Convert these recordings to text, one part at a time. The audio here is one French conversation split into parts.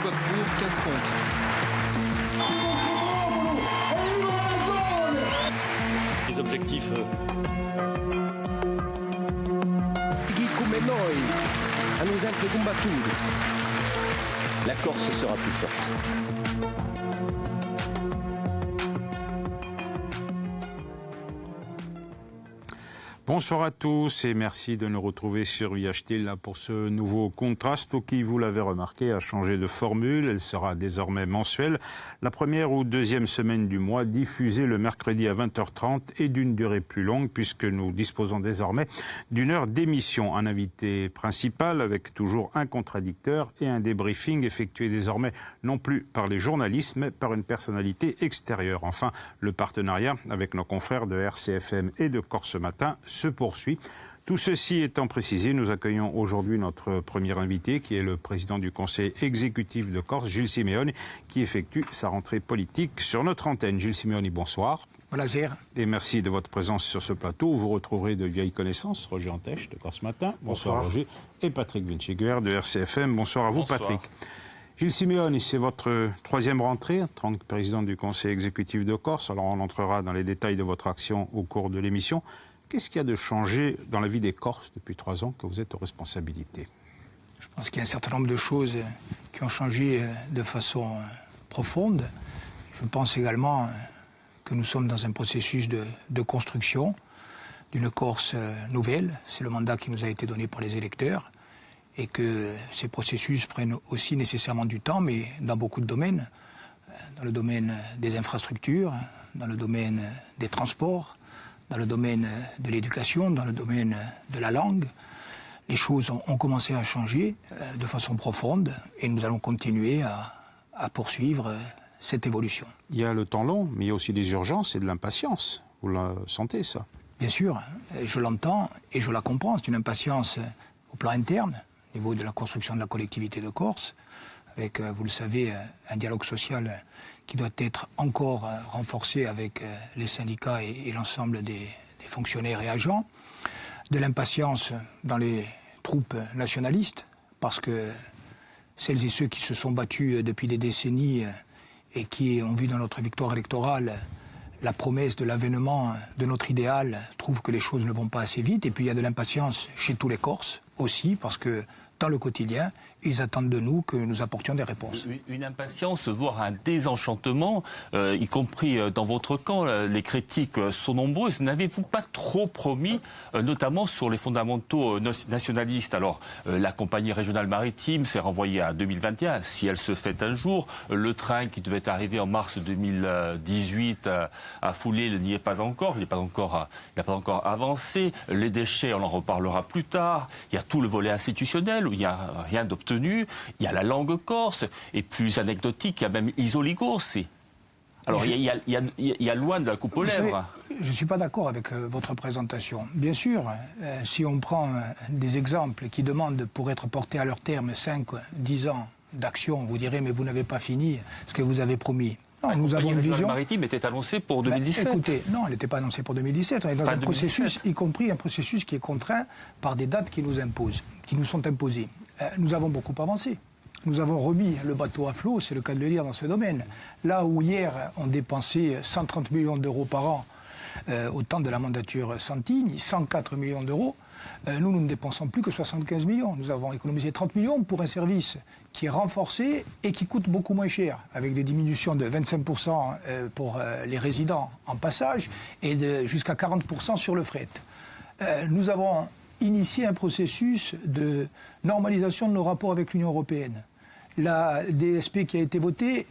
votent pour, 15 contre. Les objectifs... Chi come noi hanno sempre combattuto. La Corse sera plus forte. Bonsoir à tous et merci de nous retrouver sur VHT pour ce nouveau contraste qui, vous l'avez remarqué, a changé de formule. Elle sera désormais mensuelle. La première ou deuxième semaine du mois, diffusée le mercredi à 20h30 et d'une durée plus longue puisque nous disposons désormais d'une heure d'émission. Un invité principal avec toujours un contradicteur et un débriefing effectué désormais non plus par les journalistes mais par une personnalité extérieure. Enfin, le partenariat avec nos confrères de RCFM et de Corse Matin se poursuit. Tout ceci étant précisé, nous accueillons aujourd'hui notre premier invité qui est le président du conseil exécutif de Corse, Gilles Simeoni, qui effectue sa rentrée politique sur notre antenne. Gilles Simeoni, bonsoir. Buonasera. Et merci de votre présence sur ce plateau. Vous retrouverez de vieilles connaissances, Roger Antèche de Corse Matin. Bonsoir Roger. Et Patrick Vinciguer de RCFM. Bonsoir à vous Patrick. Gilles Simeoni, c'est votre troisième rentrée en tant que président du conseil exécutif de Corse. Alors on entrera dans les détails de votre action au cours de l'émission. Qu'est-ce qu'il y a de changé dans la vie des Corses depuis 3 ans que vous êtes aux responsabilités? Je pense qu'il y a un certain nombre de choses qui ont changé de façon profonde. Je pense également que nous sommes dans un processus de construction d'une Corse nouvelle. C'est le mandat qui nous a été donné par les électeurs et que ces processus prennent aussi nécessairement du temps, mais dans beaucoup de domaines. Dans le domaine des infrastructures, dans le domaine des transports, dans le domaine de l'éducation, dans le domaine de la langue. Les choses ont commencé à changer de façon profonde et nous allons continuer à poursuivre cette évolution. Il y a le temps long, mais il y a aussi des urgences et de l'impatience. Vous le sentez, ça? Bien sûr, je l'entends et je la comprends. C'est une impatience au plan interne, au niveau de la construction de la collectivité de Corse, avec, vous le savez, un dialogue social qui doit être encore renforcé avec les syndicats et l'ensemble des fonctionnaires et agents, de l'impatience dans les troupes nationalistes, parce que celles et ceux qui se sont battus depuis des décennies et qui ont vu dans notre victoire électorale la promesse de l'avènement de notre idéal trouvent que les choses ne vont pas assez vite. Et puis il y a de l'impatience chez tous les Corses aussi, parce que dans le quotidien, ils attendent de nous que nous apportions des réponses. Une impatience, voire un désenchantement, y compris dans votre camp. Les critiques sont nombreuses. N'avez-vous pas trop promis, notamment sur les fondamentaux nationalistes? Alors, la compagnie régionale maritime s'est renvoyée à 2021, si elle se fait un jour. Le train qui devait arriver en mars 2018 à Foulé, il n'y est pas encore. Il n'a pas encore avancé. Les déchets, on en reparlera plus tard. Il y a tout le volet institutionnel où il n'y a rien d'obtenu. Il y a la langue corse, et plus anecdotique, il y a même Isoligo aussi. Alors il y a loin de la coupe aux lèvres. Je ne suis pas d'accord avec votre présentation. Bien sûr, si on prend des exemples qui demandent, pour être portés à leur terme, 5-10 ans d'action, vous direz, mais vous n'avez pas fini ce que vous avez promis. Non, nous avons une vision. La maritime était annoncée pour 2017. Écoutez, non, elle n'était pas annoncée pour 2017. On est dans un processus, y compris un processus qui est contraint par des dates qui nous imposent, qui nous sont imposées. Nous avons beaucoup avancé. Nous avons remis le bateau à flot, c'est le cas de le dire, dans ce domaine. Là où hier, on dépensait 130 millions d'euros par an au temps de la mandature Santini, 104 millions d'euros, nous ne dépensons plus que 75 millions. Nous avons économisé 30 millions pour un service qui est renforcé et qui coûte beaucoup moins cher, avec des diminutions de 25% pour les résidents en passage et jusqu'à 40% sur le fret. Nous avons initié un processus de normalisation de nos rapports avec l'Union européenne. La DSP qui a été votée,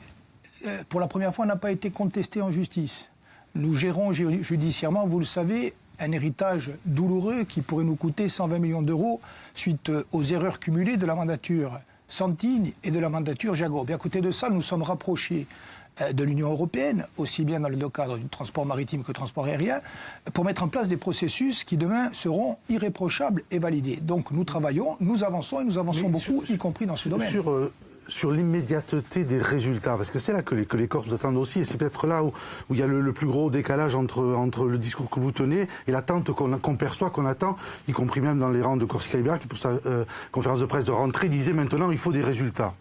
pour la première fois, n'a pas été contestée en justice. Nous gérons judiciairement, vous le savez, un héritage douloureux qui pourrait nous coûter 120 millions d'euros suite aux erreurs cumulées de la mandature Santini et de la mandature Jacob. Et à côté de ça, nous sommes rapprochés de l'Union européenne, aussi bien dans le cadre du transport maritime que du transport aérien, pour mettre en place des processus qui demain seront irréprochables et validés. Donc nous travaillons, nous avançons et nous avançons beaucoup, y compris dans ce domaine. Sur l'immédiateté des résultats, parce que c'est là que les Corses vous attendent aussi, et c'est peut-être là où il y a le plus gros décalage entre le discours que vous tenez et l'attente qu'on perçoit, qu'on attend, y compris même dans les rangs de Corsica Libera, qui pour sa conférence de presse de rentrée disait maintenant il faut des résultats.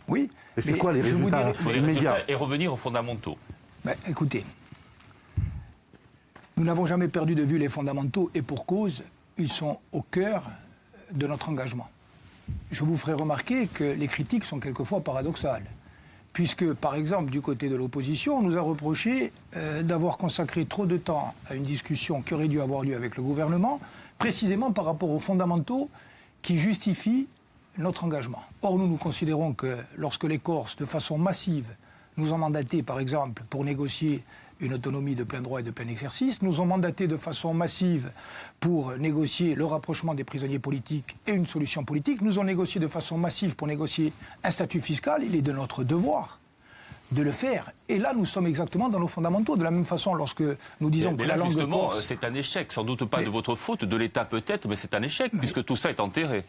Oui. Et c'est quoi les résultats immédiats? Et revenir aux fondamentaux. Ben, écoutez, nous n'avons jamais perdu de vue les fondamentaux et pour cause, ils sont au cœur de notre engagement. Je vous ferai remarquer que les critiques sont quelquefois paradoxales. Puisque, par exemple, du côté de l'opposition, on nous a reproché d'avoir consacré trop de temps à une discussion qui aurait dû avoir lieu avec le gouvernement, précisément par rapport aux fondamentaux qui justifient notre engagement. Or, nous considérons que lorsque les Corses, de façon massive, nous ont mandatés, par exemple, pour négocier une autonomie de plein droit et de plein exercice, nous ont mandatés de façon massive pour négocier le rapprochement des prisonniers politiques et une solution politique, nous ont négocié de façon massive pour négocier un statut fiscal. Il est de notre devoir de le faire. Et là, nous sommes exactement dans nos fondamentaux. De la même façon, lorsque nous disons que la langue corse... c'est un échec. Sans doute pas de votre faute, de l'État peut-être, mais c'est un échec, puisque tout ça est enterré.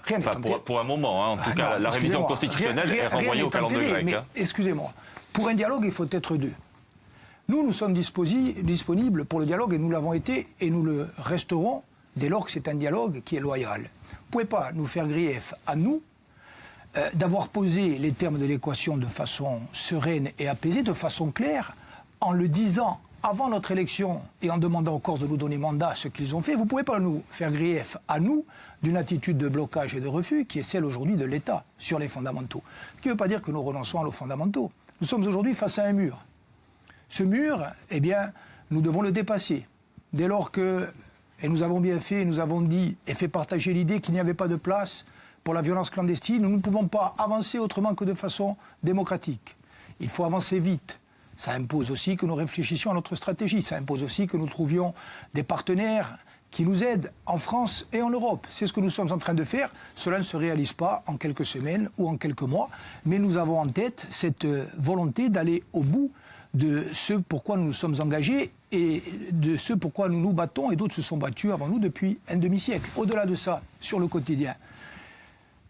Rien n'est enterré. Pour un moment, hein. En tout cas, la révision constitutionnelle est renvoyée au calendrier grec. Mais, excusez-moi, pour un dialogue, il faut être deux. Nous sommes disponibles pour le dialogue et nous l'avons été et nous le resterons dès lors que c'est un dialogue qui est loyal. Vous ne pouvez pas nous faire grief à nous d'avoir posé les termes de l'équation de façon sereine et apaisée, de façon claire, en le disant avant notre élection et en demandant aux Corses de nous donner mandat, ce qu'ils ont fait. Vous ne pouvez pas nous faire grief à nous d'une attitude de blocage et de refus qui est celle aujourd'hui de l'État sur les fondamentaux. Ce qui ne veut pas dire que nous renonçons à nos fondamentaux. Nous sommes aujourd'hui face à un mur. Ce mur, eh bien, nous devons le dépasser. Dès lors que, et nous avons bien fait, nous avons dit et fait partager l'idée qu'il n'y avait pas de place pour la violence clandestine, nous ne pouvons pas avancer autrement que de façon démocratique. Il faut avancer vite. Ça impose aussi que nous réfléchissions à notre stratégie. Ça impose aussi que nous trouvions des partenaires qui nous aident en France et en Europe. C'est ce que nous sommes en train de faire. Cela ne se réalise pas en quelques semaines ou en quelques mois, mais nous avons en tête cette volonté d'aller au bout de ce pourquoi nous nous sommes engagés et de ce pourquoi nous nous battons, et d'autres se sont battus avant nous depuis un demi-siècle. Au-delà de ça, sur le quotidien,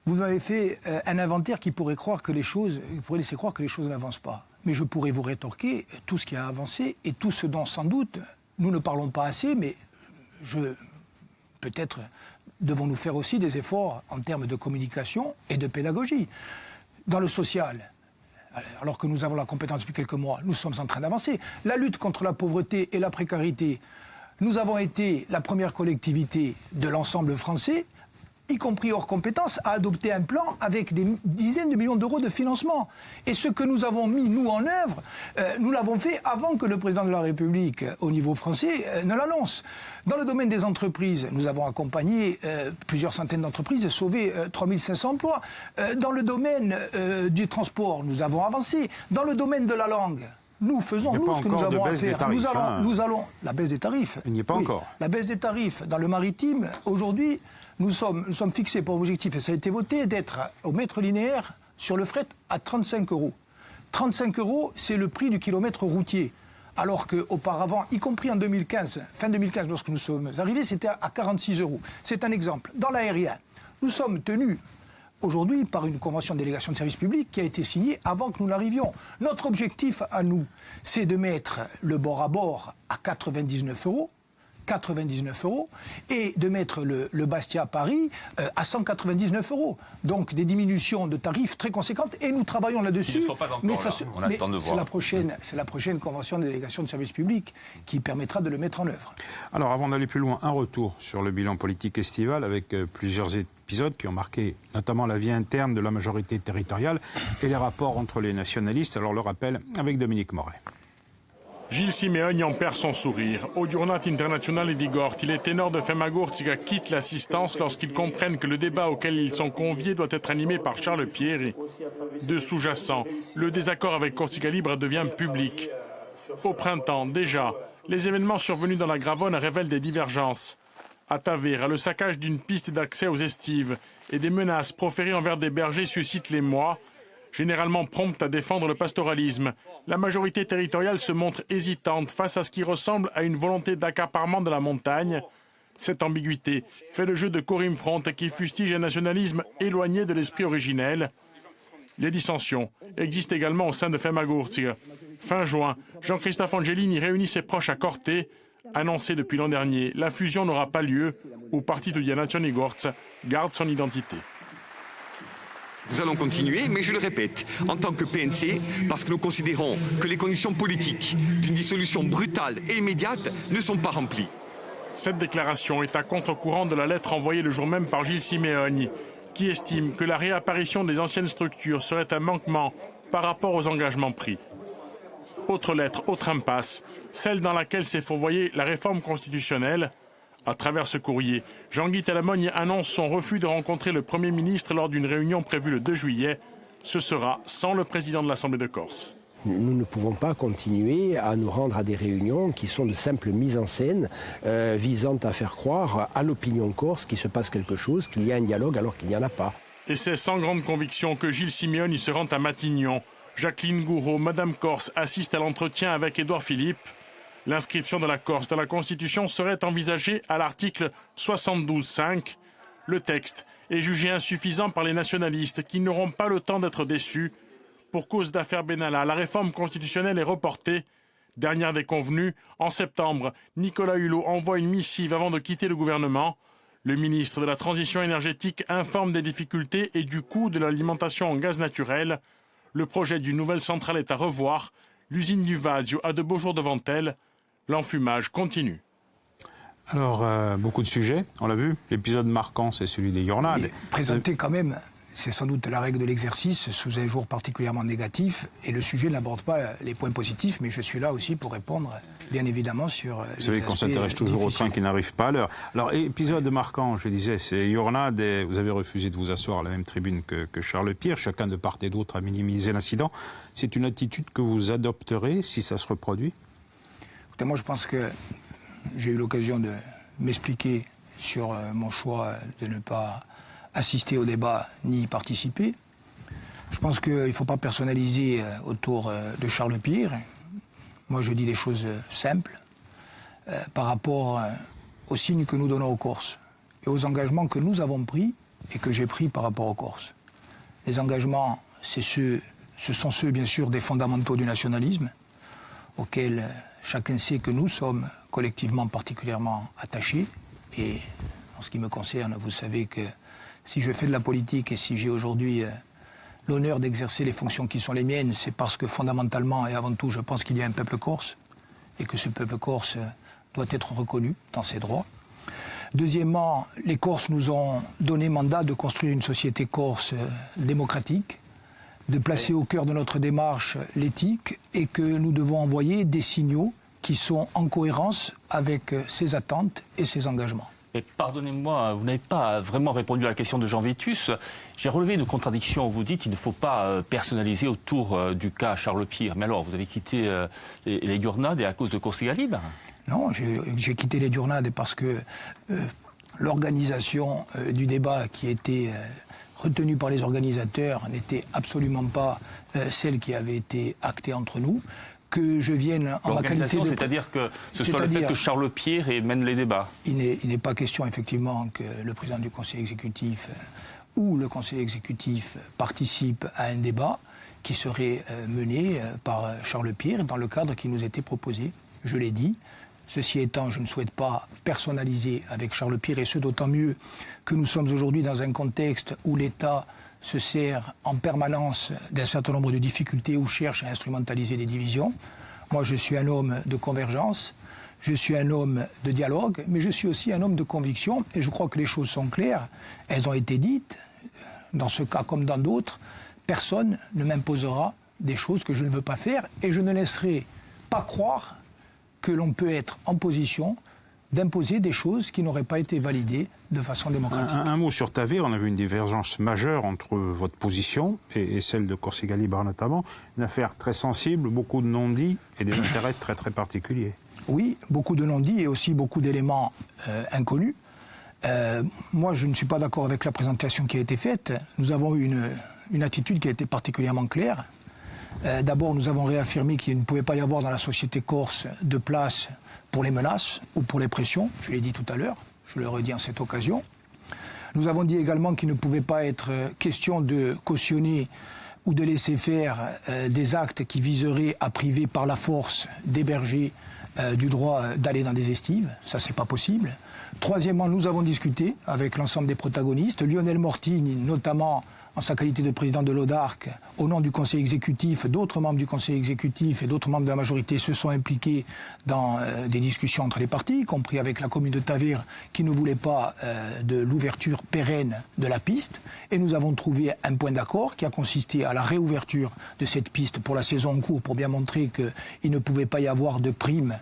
vous m'avez fait un inventaire qui pourrait laisser croire que les choses n'avancent pas. Mais je pourrais vous rétorquer tout ce qui a avancé et tout ce dont sans doute nous ne parlons pas assez, mais peut-être devons-nous faire aussi des efforts en termes de communication et de pédagogie. Dans le social, alors que nous avons la compétence depuis quelques mois, nous sommes en train d'avancer. La lutte contre la pauvreté et la précarité, nous avons été la première collectivité de l'ensemble français, y compris hors compétence, à adopter un plan avec des dizaines de millions d'euros de financement. Et ce que nous avons mis, nous, en œuvre, nous l'avons fait avant que le président de la République, au niveau français, ne l'annonce. Dans le domaine des entreprises, nous avons accompagné plusieurs centaines d'entreprises et sauvé 3500 emplois. Dans le domaine du transport, nous avons avancé. Dans le domaine de la langue, nous faisons ce que nous avons à faire. Nous allons la baisse des tarifs. Il n'y est pas encore. La baisse des tarifs dans le maritime, aujourd'hui, nous sommes fixés pour objectif, et ça a été voté, d'être au mètre linéaire sur le fret à 35 euros. 35 euros, c'est le prix du kilomètre routier. Alors qu'auparavant, y compris en 2015, fin 2015, lorsque nous sommes arrivés, c'était à 46 euros. C'est un exemple. Dans l'aérien, nous sommes tenus aujourd'hui par une convention de délégation de service public qui a été signée avant que nous n'arrivions. Notre objectif à nous, c'est de mettre le bord à bord à 99 euros, et de mettre le Bastia-Paris à 199 euros. Donc des diminutions de tarifs très conséquentes et nous travaillons là-dessus. Ils ne sont pas encore là. On a le temps de voir. C'est la prochaine convention de délégation de service public qui permettra de le mettre en œuvre. Alors avant d'aller plus loin, un retour sur le bilan politique estival avec plusieurs épisodes qui ont marqué notamment la vie interne de la majorité territoriale et les rapports entre les nationalistes. Alors le rappel avec Dominique Moret. Gilles Simeoni en perd son sourire. Au Giornata Internazionale di Gorti, les ténors de Famagurtica quittent l'assistance lorsqu'ils comprennent que le débat auquel ils sont conviés doit être animé par Charles Pieri. De sous-jacent, le désaccord avec Corsica Libre devient public. Au printemps, déjà, les événements survenus dans la Gravone révèlent des divergences. À Tavera, le saccage d'une piste d'accès aux estives et des menaces proférées envers des bergers suscitent l'émoi. Généralement prompte à défendre le pastoralisme, la majorité territoriale se montre hésitante face à ce qui ressemble à une volonté d'accaparement de la montagne. Cette ambiguïté fait le jeu de Corim Front qui fustige un nationalisme éloigné de l'esprit originel. Les dissensions existent également au sein de Famagurtica. Fin juin, Jean-Christophe Angelini réunit ses proches à Corte. Annoncé depuis l'an dernier, la fusion n'aura pas lieu où Partito di Nazioni Gorze garde son identité. Nous allons continuer, mais je le répète, en tant que PNC, parce que nous considérons que les conditions politiques d'une dissolution brutale et immédiate ne sont pas remplies. Cette déclaration est à contre-courant de la lettre envoyée le jour même par Gilles Simeoni, qui estime que la réapparition des anciennes structures serait un manquement par rapport aux engagements pris. Autre lettre, autre impasse, celle dans laquelle s'est fourvoyée la réforme constitutionnelle. À travers ce courrier, Jean-Guy Talamogne annonce son refus de rencontrer le Premier ministre lors d'une réunion prévue le 2 juillet. Ce sera sans le président de l'Assemblée de Corse. Nous ne pouvons pas continuer à nous rendre à des réunions qui sont de simples mises en scène visant à faire croire à l'opinion corse qu'il se passe quelque chose, qu'il y a un dialogue alors qu'il n'y en a pas. Et c'est sans grande conviction que Gilles Simeoni se rend à Matignon. Jacqueline Gouraud, Madame Corse, assiste à l'entretien avec Édouard Philippe. L'inscription de la Corse dans la Constitution serait envisagée à l'article 72.5. Le texte est jugé insuffisant par les nationalistes qui n'auront pas le temps d'être déçus. Pour cause d'affaires Benalla, la réforme constitutionnelle est reportée. Dernière des convenues, en septembre, Nicolas Hulot envoie une missive avant de quitter le gouvernement. Le ministre de la Transition énergétique informe des difficultés et du coût de l'alimentation en gaz naturel. Le projet d'une nouvelle centrale est à revoir. L'usine du Vasio a de beaux jours devant elle. L'enfumage continue. Alors, beaucoup de sujets, on l'a vu. L'épisode marquant, c'est celui des Jornades. Présenté quand même, c'est sans doute la règle de l'exercice, sous un jour particulièrement négatif. Et le sujet n'aborde pas les points positifs, mais je suis là aussi pour répondre, bien évidemment, sur Vous savez qu'on s'intéresse toujours aux trains qui n'arrivent pas à l'heure. Alors, épisode marquant, je disais, c'est Jornades. Vous avez refusé de vous asseoir à la même tribune que Charles Pierre. Chacun de part et d'autre a minimisé l'incident. C'est une attitude que vous adopterez si ça se reproduit ? Écoutez, moi, je pense que j'ai eu l'occasion de m'expliquer sur mon choix de ne pas assister au débat ni y participer. Je pense qu'il ne faut pas personnaliser autour de Charles Pierre. Moi, je dis des choses simples par rapport aux signes que nous donnons aux Corses et aux engagements que nous avons pris et que j'ai pris par rapport aux Corses. Les engagements, ce sont ceux, bien sûr, des fondamentaux du nationalisme, auxquels chacun sait que nous sommes collectivement particulièrement attachés. Et en ce qui me concerne, vous savez que si je fais de la politique et si j'ai aujourd'hui l'honneur d'exercer les fonctions qui sont les miennes, c'est parce que fondamentalement et avant tout, je pense qu'il y a un peuple corse et que ce peuple corse doit être reconnu dans ses droits. Deuxièmement, les Corses nous ont donné mandat de construire une société corse démocratique, de placer au cœur de notre démarche l'éthique et que nous devons envoyer des signaux qui sont en cohérence avec ses attentes et ses engagements. Et pardonnez-moi, vous n'avez pas vraiment répondu à la question de Jean Vitus. J'ai relevé une contradiction. Vous dites qu'il ne faut pas personnaliser autour du cas Charles Pierre. Mais alors, vous avez quitté les Jornades et à cause de Corsica Libre ? Non, j'ai quitté les Jornades parce que l'organisation du débat qui était retenue par les organisateurs n'était absolument pas celle qui avait été actée entre nous. Que je vienne en ma qualité de... c'est-à-dire que ce soit le fait que Charles Pierre mène les débats. Il n'est pas question, effectivement, que le président du Conseil exécutif ou le Conseil exécutif participe à un débat qui serait mené par Charles Pierre dans le cadre qui nous était proposé. Je l'ai dit. Ceci étant, je ne souhaite pas personnaliser avec Charles Pierre, et ce d'autant mieux que nous sommes aujourd'hui dans un contexte où l'État se sert en permanence d'un certain nombre de difficultés ou cherche à instrumentaliser des divisions. Moi, je suis un homme de convergence, je suis un homme de dialogue, mais je suis aussi un homme de conviction, et je crois que les choses sont claires. Elles ont été dites, dans ce cas comme dans d'autres. Personne ne m'imposera des choses que je ne veux pas faire, et je ne laisserai pas croire que l'on peut être en position d'imposer des choses qui n'auraient pas été validées de façon démocratique. Un mot sur Tavir, on a vu une divergence majeure entre votre position et celle de Corsica Libre notamment. Une affaire très sensible, beaucoup de non-dits et des intérêts très très particuliers. Oui, beaucoup de non-dits et aussi beaucoup d'éléments inconnus. Moi, je ne suis pas d'accord avec la présentation qui a été faite. Nous avons eu une attitude qui a été particulièrement claire. D'abord, nous avons réaffirmé qu'il ne pouvait pas y avoir dans la société corse de place pour les menaces ou pour les pressions. Je l'ai dit tout à l'heure, je le redis en cette occasion. Nous avons dit également qu'il ne pouvait pas être question de cautionner ou de laisser faire des actes qui viseraient à priver par la force d'héberger du droit d'aller dans des estives. Ça, c'est pas possible. Troisièmement, nous avons discuté avec l'ensemble des protagonistes. Lionel Mortigny, notamment, en sa qualité de président de l'ODARC, au nom du Conseil exécutif, d'autres membres du Conseil exécutif et d'autres membres de la majorité se sont impliqués dans des discussions entre les partis, y compris avec la commune de Tavire qui ne voulait pas de l'ouverture pérenne de la piste. Et nous avons trouvé un point d'accord qui a consisté à la réouverture de cette piste pour la saison en cours, pour bien montrer qu'il ne pouvait pas y avoir de prime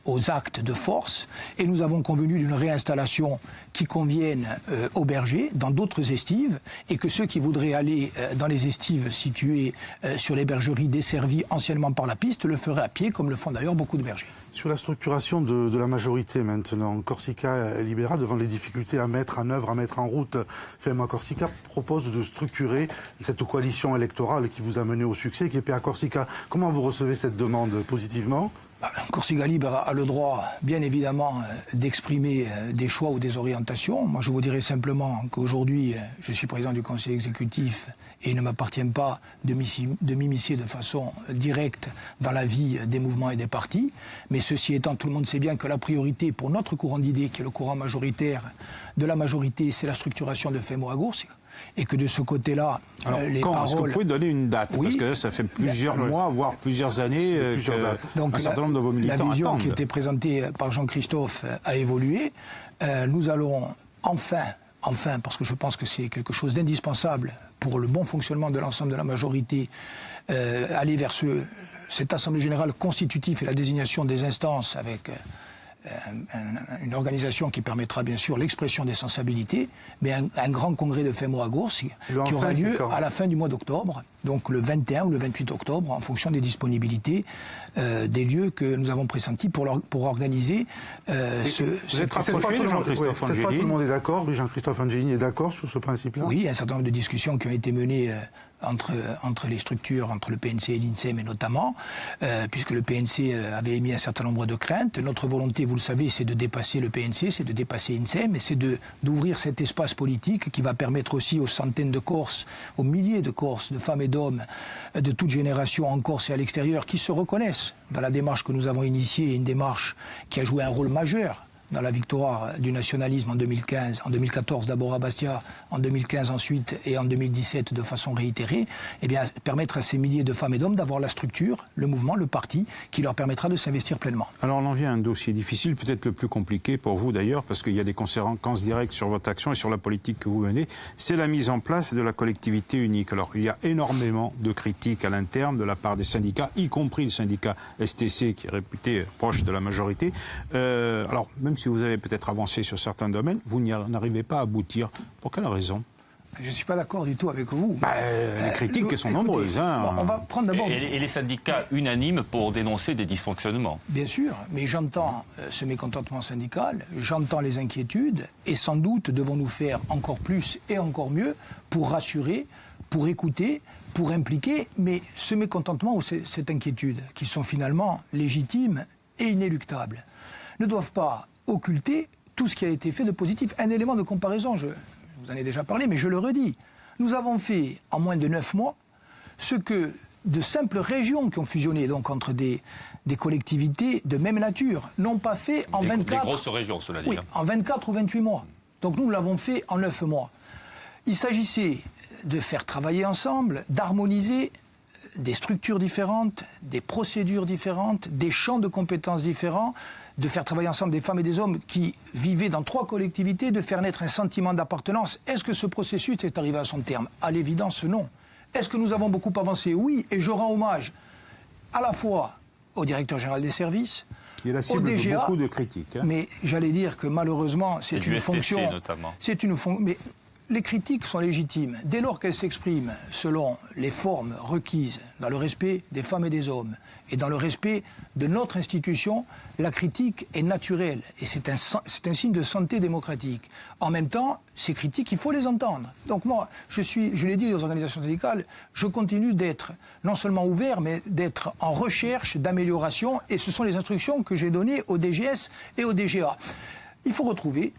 aux actes de force, et nous avons convenu d'une réinstallation qui convienne aux bergers dans d'autres estives, et que ceux qui voudraient aller dans les estives situées sur les bergeries desservies anciennement par la piste le feraient à pied, comme le font d'ailleurs beaucoup de bergers. Sur la structuration de la majorité maintenant, Corsica Libera, devant les difficultés à mettre en œuvre, à mettre en route, FEMA Corsica propose de structurer cette coalition électorale qui vous a mené au succès, qui est PA Corsica. Comment vous recevez cette demande positivement ? Corsica Libre a le droit, bien évidemment, d'exprimer des choix ou des orientations. Moi, je vous dirais simplement qu'aujourd'hui, je suis président du Conseil exécutif et il ne m'appartient pas de m'immiscer de façon directe dans la vie des mouvements et des partis. Mais ceci étant, tout le monde sait bien que la priorité pour notre courant d'idées, qui est le courant majoritaire de la majorité, c'est la structuration de FEMO Agours. Et que de ce côté-là, les paroles... Est-ce que vous pouvez donner une date? Oui. Parce que ça fait plusieurs mois, voire plusieurs années, Donc, un certain nombre de vos militants la vision attendent. qui était présentée par Jean-Christophe a évolué. Nous allons enfin, parce que je pense que c'est quelque chose d'indispensable pour le bon fonctionnement de l'ensemble de la majorité, aller vers cette Assemblée générale constitutive et la désignation des instances avec... une organisation qui permettra bien sûr l'expression des sensibilités, mais un grand congrès de FEMO Agours qui aura lieu à la fin du mois d'octobre, donc le 21 ou le 28 octobre, en fonction des disponibilités des lieux que nous avons pressentis pour organiser Vous êtes rapproché de Jean-Christophe Angelini. Cette fois, tout le monde est d'accord, oui, Jean-Christophe Angelini est d'accord sur ce principe-là? Oui, il y a un certain nombre de discussions qui ont été menées entre les structures, entre le PNC et l'INSEM, et notamment, puisque le PNC avait émis un certain nombre de craintes. Notre volonté, vous le savez, c'est de dépasser le PNC, c'est de dépasser l'INSEM, et c'est d'ouvrir cet espace politique qui va permettre aussi aux centaines de Corses, aux milliers de Corses, de femmes et d'hommes, de toute génération en Corse et à l'extérieur, qui se reconnaissent dans la démarche que nous avons initiée, une démarche qui a joué un rôle majeur dans la victoire du nationalisme en 2015, en 2014 d'abord à Bastia, en 2015 ensuite et en 2017 de façon réitérée, eh bien, permettre à ces milliers de femmes et d'hommes d'avoir la structure, le mouvement, le parti, qui leur permettra de s'investir pleinement. Alors on en vient à un dossier difficile, peut-être le plus compliqué pour vous d'ailleurs, parce qu'il y a des conséquences directes sur votre action et sur la politique que vous menez, c'est la mise en place de la collectivité unique. Alors il y a énormément de critiques à l'interne de la part des syndicats, y compris le syndicat STC qui est réputé proche de la majorité. Alors même si vous avez peut-être avancé sur certains domaines, vous n'arrivez pas à aboutir. Pour quelle raison? Je ne suis pas d'accord du tout avec vous. Les critiques sont nombreuses. Bon, on va prendre d'abord... Et les syndicats unanimes pour dénoncer des dysfonctionnements. Bien sûr, mais j'entends ce mécontentement syndical, j'entends les inquiétudes, et sans doute devons-nous faire encore plus et encore mieux pour rassurer, pour écouter, pour impliquer, mais ce mécontentement ou cette inquiétude, qui sont finalement légitimes et inéluctables, ne doivent pas occulter tout ce qui a été fait de positif. Un élément de comparaison, je vous en ai déjà parlé, mais je le redis. Nous avons fait, en moins de 9 mois, ce que de simples régions qui ont fusionné, donc entre des collectivités de même nature, n'ont pas fait en 24... Des grosses régions, cela dit. Oui, en 24 ou 28 mois. Donc nous l'avons fait en 9 mois. Il s'agissait de faire travailler ensemble, d'harmoniser des structures différentes, des procédures différentes, des champs de compétences différents, de faire travailler ensemble des femmes et des hommes qui vivaient dans 3 collectivités, de faire naître un sentiment d'appartenance. Est-ce que ce processus est arrivé à son terme? À l'évidence, non. Est-ce que nous avons beaucoup avancé? Oui, et je rends hommage à la fois au directeur général des services, qui est la cible au DGA, de beaucoup de critiques. Mais j'allais dire que malheureusement, c'est une fonction... notamment. C'est une fonction... Mais les critiques sont légitimes dès lors qu'elles s'expriment selon les formes requises, dans le respect des femmes et des hommes, et dans le respect de notre institution. La critique est naturelle, et c'est un signe de santé démocratique. En même temps, ces critiques, il faut les entendre. Donc moi, je l'ai dit aux organisations syndicales, je continue d'être non seulement ouvert, mais d'être en recherche d'amélioration, et ce sont les instructions que j'ai données au DGS et au DGA. Il faut retrouver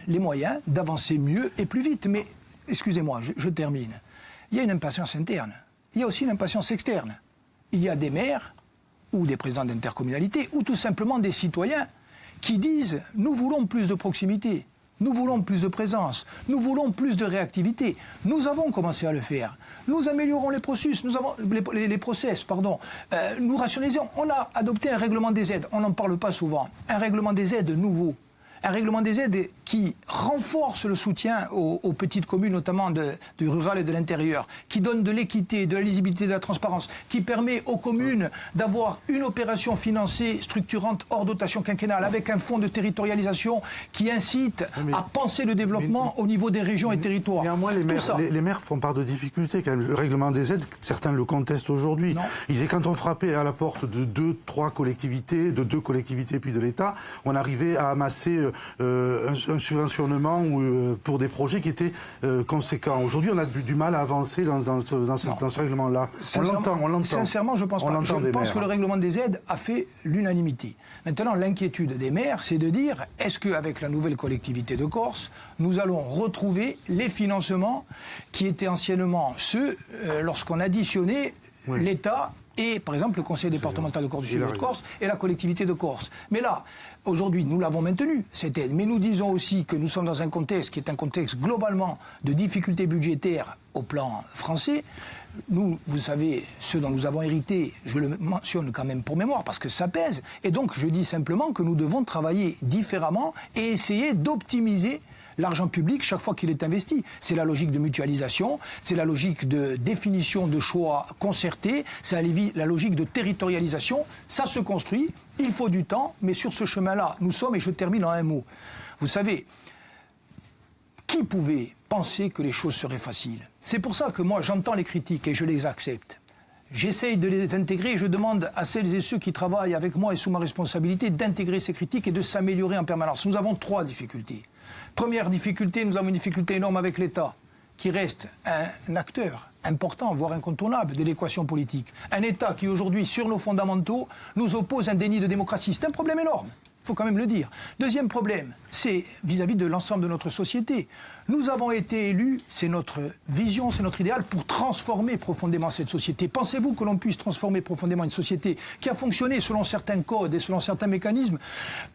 les moyens d'avancer mieux et plus vite. Mais, excusez-moi, je termine. Il y a une impatience interne. Il y a aussi une impatience externe. Il y a des maires ou des présidents d'intercommunalité ou tout simplement des citoyens qui disent « nous voulons plus de proximité ». Nous voulons plus de présence. Nous voulons plus de réactivité. Nous avons commencé à le faire. Nous améliorons les processus. Nous rationalisons. On a adopté un règlement des aides. On n'en parle pas souvent. Un règlement des aides nouveau. Un règlement des aides qui renforce le soutien aux petites communes, notamment du rural et de l'intérieur, qui donne de l'équité, de la lisibilité, de la transparence, qui permet aux communes d'avoir une opération financée structurante hors dotation quinquennale, avec un fonds de territorialisation qui incite à penser le développement au niveau des régions et territoires. Néanmoins, les maires font part de difficultés. Quand même. Le règlement des aides, certains le contestent aujourd'hui. Ils disaient quand on frappait à la porte de deux collectivités puis de l'État, on arrivait à amasser un subventionnement pour des projets qui étaient conséquents. Aujourd'hui, on a du mal à avancer dans ce règlement-là. On l'entend. Sincèrement, je pense pas. Je pense que le règlement des aides a fait l'unanimité. Maintenant, l'inquiétude des maires, c'est de dire, est-ce qu'avec la nouvelle collectivité de Corse, nous allons retrouver les financements qui étaient anciennement ceux lorsqu'on additionnait l'État et, par exemple, le conseil départemental de Corse du Sud-Corse et la collectivité de Corse. Mais là, aujourd'hui, nous l'avons maintenu, cette aide. Mais nous disons aussi que nous sommes dans un contexte qui est un contexte globalement de difficultés budgétaires au plan français. Nous, vous savez, ceux dont nous avons hérité, je le mentionne quand même pour mémoire, parce que ça pèse. Et donc, je dis simplement que nous devons travailler différemment et essayer d'optimiser l'argent public chaque fois qu'il est investi. C'est la logique de mutualisation, c'est la logique de définition de choix concertés, c'est la logique de territorialisation. Ça se construit, il faut du temps, mais sur ce chemin-là, nous sommes, et je termine en un mot. Vous savez, qui pouvait penser que les choses seraient faciles? C'est pour ça que moi, j'entends les critiques et je les accepte. J'essaye de les intégrer et je demande à celles et ceux qui travaillent avec moi et sous ma responsabilité d'intégrer ces critiques et de s'améliorer en permanence. Nous avons 3 difficultés. Première difficulté, nous avons une difficulté énorme avec l'État, qui reste un acteur important, voire incontournable, de l'équation politique. Un État qui aujourd'hui, sur nos fondamentaux, nous oppose un déni de démocratie. C'est un problème énorme, il faut quand même le dire. Deuxième problème, c'est vis-à-vis de l'ensemble de notre société. Nous avons été élus, c'est notre vision, c'est notre idéal, pour transformer profondément cette société. Pensez-vous que l'on puisse transformer profondément une société qui a fonctionné selon certains codes et selon certains mécanismes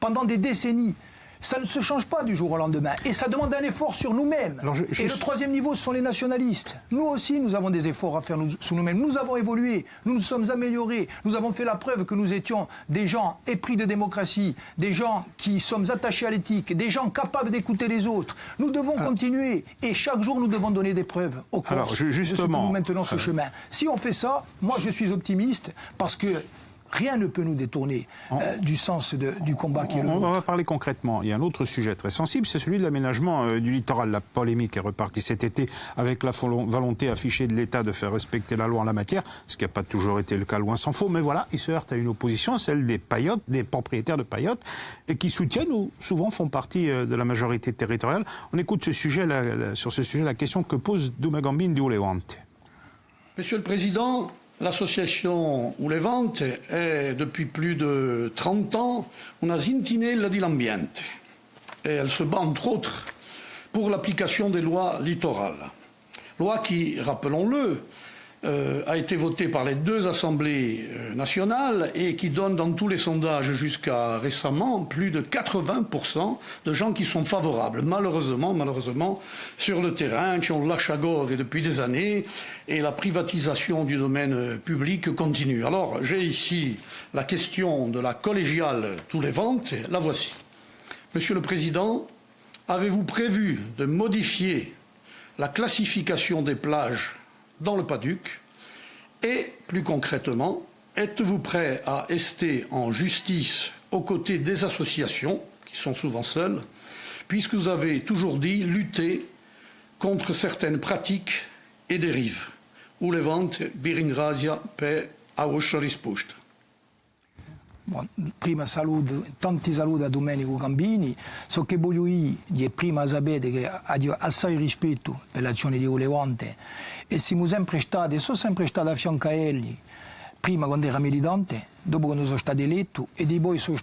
pendant des décennies? Ça ne se change pas du jour au lendemain. Et ça demande un effort sur nous-mêmes. Et le troisième niveau, ce sont les nationalistes. Nous aussi, nous avons des efforts à faire sur nous-mêmes. Nous avons évolué, nous nous sommes améliorés. Nous avons fait la preuve que nous étions des gens épris de démocratie, des gens qui sommes attachés à l'éthique, des gens capables d'écouter les autres. Nous devons continuer. Et chaque jour, nous devons donner des preuves aux Corses de ce que nous maintenons ce chemin. Si on fait ça, moi, je suis optimiste parce que rien ne peut nous détourner du sens du combat qui est le nôtre. On va parler concrètement. Il y a un autre sujet très sensible, c'est celui de l'aménagement du littoral. La polémique est repartie cet été avec la volonté affichée de l'État de faire respecter la loi en la matière, ce qui n'a pas toujours été le cas, loin s'en faut. Mais voilà, il se heurte à une opposition, celle des paillotes, des propriétaires de paillotes, et qui soutiennent ou souvent font partie de la majorité territoriale. On écoute sur ce sujet la question que pose Douma Gambin du Levante. Monsieur le Président, l'association Ulevante est depuis plus de 30 ans una sentinella di l'ambiente et elle se bat entre autres pour l'application des lois littorales. Loi qui, rappelons-le, a été votée par les 2 assemblées nationales et qui donne dans tous les sondages jusqu'à récemment plus de 80% de gens qui sont favorables. Malheureusement, sur le terrain, ci on lâche à gore depuis des années et la privatisation du domaine public continue. Alors j'ai ici la question de la collégiale Ulevante, la voici. Monsieur le Président, avez-vous prévu de modifier la classification des plages dans le Pas-Duc et, plus concrètement, êtes-vous prêt à ester en justice aux côtés des associations, qui sont souvent seules, puisque vous avez toujours dit lutter contre certaines pratiques et dérives? Ulevante vi ringrazia per la vostra risposta. Bon, prima tanti saluti a Domenico Gambini. So che voglio dire prima sapete che ho assai rispetto per l'azione di Ulevante e sono sempre stato a fianco a egli, prima quando era militante, dopo quando sono stato eletto e di poi sono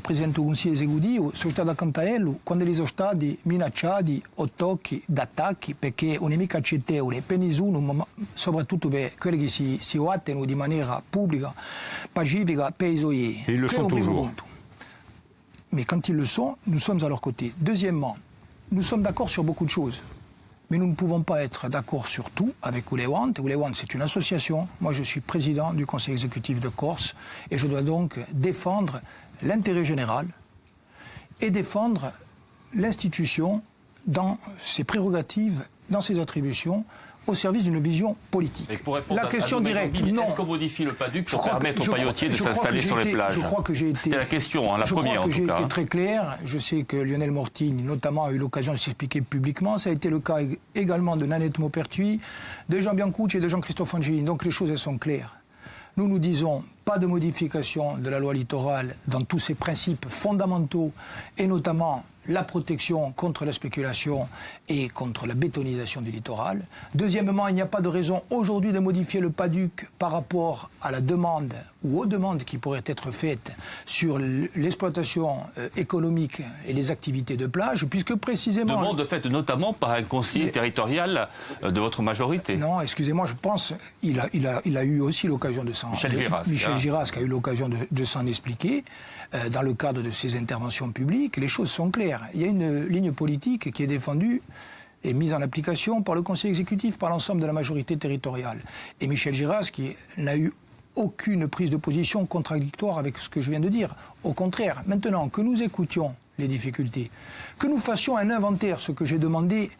presidente del Consiglio esecutivo, sono stato accanto a lui quando gli sono stati minacciati o tocchi d'attacchi perché un nemico accettevole per nessuno, ma soprattutto per quelli che si battono di maniera pubblica, pacifica per i suoi. Et ils le sont toujours. Mais quand ils le sont, nous sommes à leur côté. Deuxièmement, nous sommes d'accord sur beaucoup de choses. Mais nous ne pouvons pas être d'accord sur tout avec Oulewant. Oulewant, c'est une association. Moi, je suis président du conseil exécutif de Corse et je dois donc défendre l'intérêt général et défendre l'institution dans ses prérogatives, dans ses attributions, au service d'une vision politique. Et pour répondre la question directe, non. Est-ce qu'on modifie le PADUC pour permettre aux paillotiers de s'installer sur les plages? Je crois que j'ai été... C'était la question, la première en tout cas. Je crois que j'ai été très clair. Je sais que Lionel Mortigny, notamment, a eu l'occasion de s'expliquer publiquement. Ça a été le cas également de Nanette Maupertuis, de Jean Biancucci et de Jean-Christophe Angelini. Donc les choses, elles sont claires. Nous disons pas de modification de la loi littorale dans tous ses principes fondamentaux, et notamment la protection contre la spéculation et contre la bétonisation du littoral. Deuxièmement, il n'y a pas de raison aujourd'hui de modifier le PADUC par rapport à la demande ou aux demandes qui pourraient être faites sur l'exploitation économique et les activités de plage, puisque précisément... Demande faite notamment par un conseiller territorial de votre majorité. Non, excusez-moi, je pense il a eu aussi l'occasion de s'en... Michel Girasc a eu l'occasion de s'en expliquer dans le cadre de ses interventions publiques. Les choses sont claires. Il y a une ligne politique qui est défendue et mise en application par le Conseil exécutif, par l'ensemble de la majorité territoriale. Et Michel Girasc n'a eu aucune prise de position contradictoire avec ce que je viens de dire. Au contraire, maintenant que nous écoutions les difficultés, que nous fassions un inventaire, ce que j'ai demandé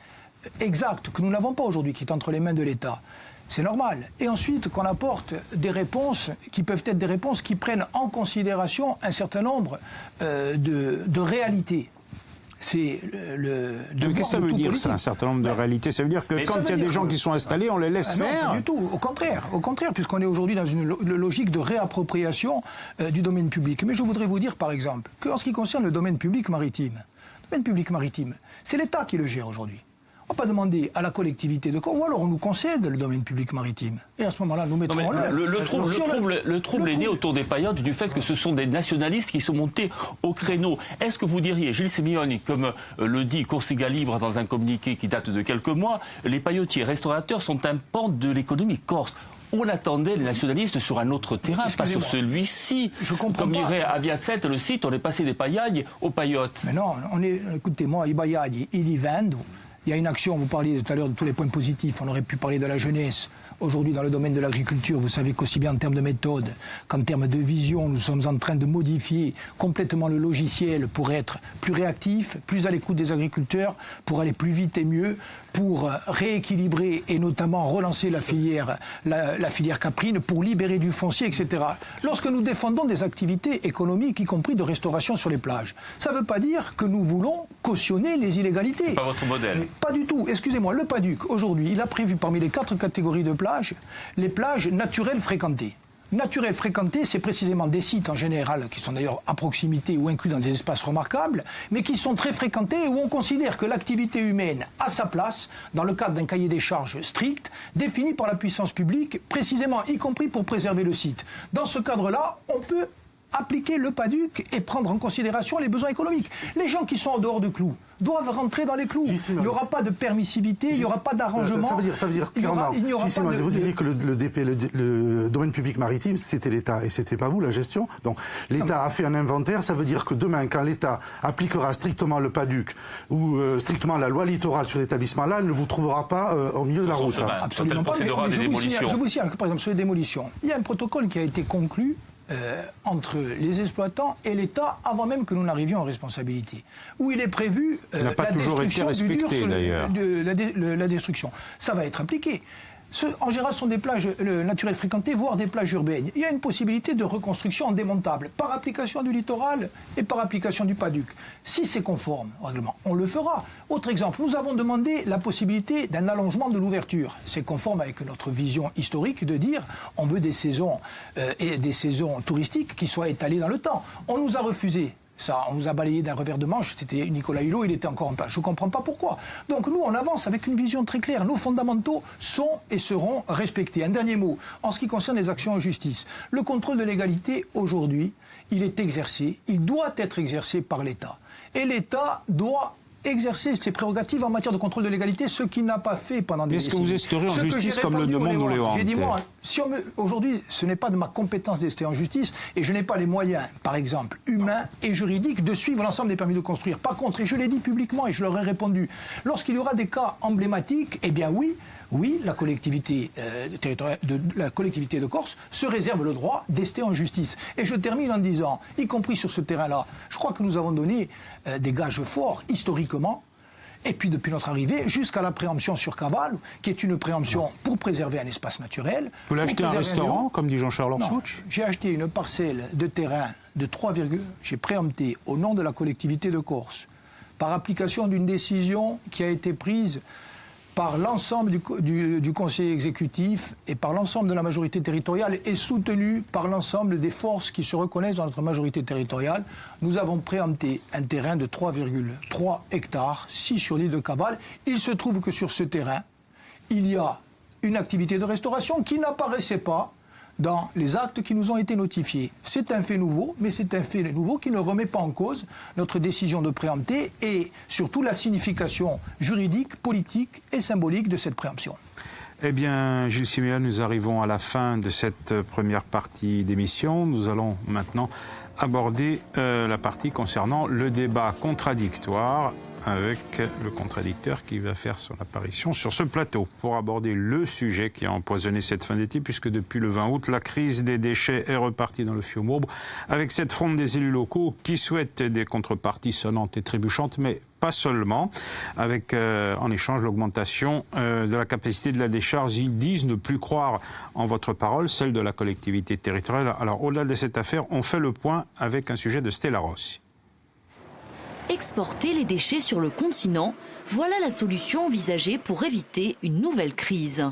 exact, que nous n'avons pas aujourd'hui, qui est entre les mains de l'État, c'est normal. Et ensuite, qu'on apporte des réponses qui peuvent être des réponses qui prennent en considération un certain nombre de réalités. C'est qu'est-ce que ça veut dire, ça, un certain nombre de réalités? Ça veut dire que quand il y a des gens qui sont installés, on les laisse faire? Non, pas du tout. Au contraire, puisqu'on est aujourd'hui dans une logique de réappropriation du domaine public. Mais je voudrais vous dire, par exemple, qu'en ce qui concerne le domaine public maritime, c'est l'État qui le gère aujourd'hui. On ne va pas demander à la collectivité de quoi, ou alors on nous concède le domaine public maritime. Et à ce moment-là, nous mettrons le trouble est né autour des paillotes du fait que ce sont des nationalistes qui sont montés au créneau. Est-ce que vous diriez, Gilles Sémioni, comme le dit Corsica Libre dans un communiqué qui date de quelques mois, les paillotiers restaurateurs sont un pan de l'économie corse? On attendait les nationalistes sur un autre terrain, pas sur celui-ci. Comme dirait Aviat7, le site, on est passé des paillailles aux paillotes. Mais non, écoutez-moi, i paillailles, i divendo. Il y a une action, vous parliez tout à l'heure de tous les points positifs, on aurait pu parler de la jeunesse. Aujourd'hui, dans le domaine de l'agriculture, vous savez qu'aussi bien en termes de méthode qu'en termes de vision, nous sommes en train de modifier complètement le logiciel pour être plus réactif, plus à l'écoute des agriculteurs, pour aller plus vite et mieux, pour rééquilibrer et notamment relancer la filière caprine, pour libérer du foncier, etc. Lorsque nous défendons des activités économiques, y compris de restauration sur les plages, ça ne veut pas dire que nous voulons cautionner les illégalités. C'est pas votre modèle. Mais pas du tout. Excusez-moi, le PADUC, aujourd'hui, il a prévu parmi les 4 catégories de plages, les plages naturelles fréquentées. Naturelles fréquentées, c'est précisément des sites en général qui sont d'ailleurs à proximité ou inclus dans des espaces remarquables, mais qui sont très fréquentés et où on considère que l'activité humaine a sa place dans le cadre d'un cahier des charges strict, défini par la puissance publique, précisément y compris pour préserver le site. Dans ce cadre-là, on peut appliquer le PADUC et prendre en considération les besoins économiques. Les gens qui sont en dehors de clous doivent rentrer dans les clous. Il n'y aura pas de permissivité, il n'y aura pas d'arrangement. Ça veut dire clairement, vous disiez que le domaine public maritime, c'était l'État et c'était pas vous, la gestion. Donc l'État a fait un inventaire, ça veut dire que demain, quand l'État appliquera strictement le PADUC ou strictement la loi littorale sur l'établissement-là, elle ne vous trouvera pas au milieu de la route. Absolument pas. Mais je vous signale que, par exemple, sur les démolitions, il y a un protocole qui a été conclu entre les exploitants et l'État avant même que nous n'arrivions en responsabilité, où il est prévu n'a pas toujours été respecté, d'ailleurs. La destruction. Ça va être appliqué. En général, ce sont des plages naturelles fréquentées, voire des plages urbaines. Il y a une possibilité de reconstruction en démontable, par application du littoral et par application du PADUC. Si c'est conforme au règlement, on le fera. Autre exemple, nous avons demandé la possibilité d'un allongement de l'ouverture. C'est conforme avec notre vision historique de dire on veut des saisons et des saisons touristiques qui soient étalées dans le temps. On nous a refusé. Ça, on nous a balayé d'un revers de manche, c'était Nicolas Hulot, il était encore en place. Je ne comprends pas pourquoi. Donc nous, on avance avec une vision très claire. Nos fondamentaux sont et seront respectés. Un dernier mot, en ce qui concerne les actions en justice. Le contrôle de légalité, aujourd'hui, il est exercé, il doit être exercé par l'État. Et l'État doit exercer ses prérogatives en matière de contrôle de légalité, ce qu'il n'a pas fait pendant des décennies. Est-ce que vous esteriez en justice comme le demande Léon? J'ai dit, moi, aujourd'hui, ce n'est pas de ma compétence d'ester en justice et je n'ai pas les moyens, par exemple, humains et juridiques, de suivre l'ensemble des permis de construire. Par contre, et je l'ai dit publiquement et je leur ai répondu, lorsqu'il y aura des cas emblématiques, eh bien oui, la collectivité de Corse se réserve le droit d'ester en justice. Et je termine en disant, y compris sur ce terrain-là, je crois que nous avons donné des gages forts historiquement, et puis depuis notre arrivée, jusqu'à la préemption sur cavale, qui est une préemption pour préserver un espace naturel. Vous l'avez acheté un restaurant, comme dit Jean-Charles Orsouch? J'ai acheté une parcelle de terrain de 3, j'ai préempté au nom de la collectivité de Corse, par application d'une décision qui a été prise par l'ensemble du conseil exécutif et par l'ensemble de la majorité territoriale et soutenue par l'ensemble des forces qui se reconnaissent dans notre majorité territoriale. Nous avons préempté un terrain de 3,3 hectares, 6 sur l'île de Cavale. Il se trouve que sur ce terrain, il y a une activité de restauration qui n'apparaissait pas dans les actes qui nous ont été notifiés. C'est un fait nouveau, mais c'est un fait nouveau qui ne remet pas en cause notre décision de préempter et surtout la signification juridique, politique et symbolique de cette préemption. Eh bien, Gilles Siméon, nous arrivons à la fin de cette première partie d'émission. Nous allons maintenant aborder la partie concernant le débat contradictoire avec le contradicteur qui va faire son apparition sur ce plateau pour aborder le sujet qui a empoisonné cette fin d'été, puisque depuis le 20 août, la crise des déchets est repartie dans le fiumaubre avec cette fronde des élus locaux qui souhaitent des contreparties sonnantes et trébuchantes, mais pas seulement, avec en échange l'augmentation de la capacité de la décharge. Ils disent ne plus croire en votre parole, celle de la collectivité territoriale. Alors au-delà de cette affaire, on fait le point avec un sujet de Stella Rossi. Exporter les déchets sur le continent, voilà la solution envisagée pour éviter une nouvelle crise.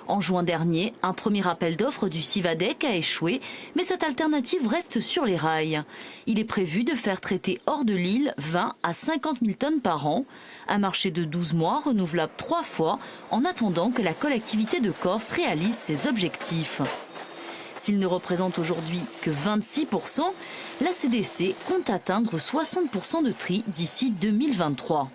En juin dernier, un premier appel d'offres du Civadec a échoué, mais cette alternative reste sur les rails. Il est prévu de faire traiter hors de l'île 20 à 50 000 tonnes par an, un marché de 12 mois renouvelable 3 fois en attendant que la collectivité de Corse réalise ses objectifs. S'il ne représente aujourd'hui que 26%, la CDC compte atteindre 60% de tri d'ici 2023.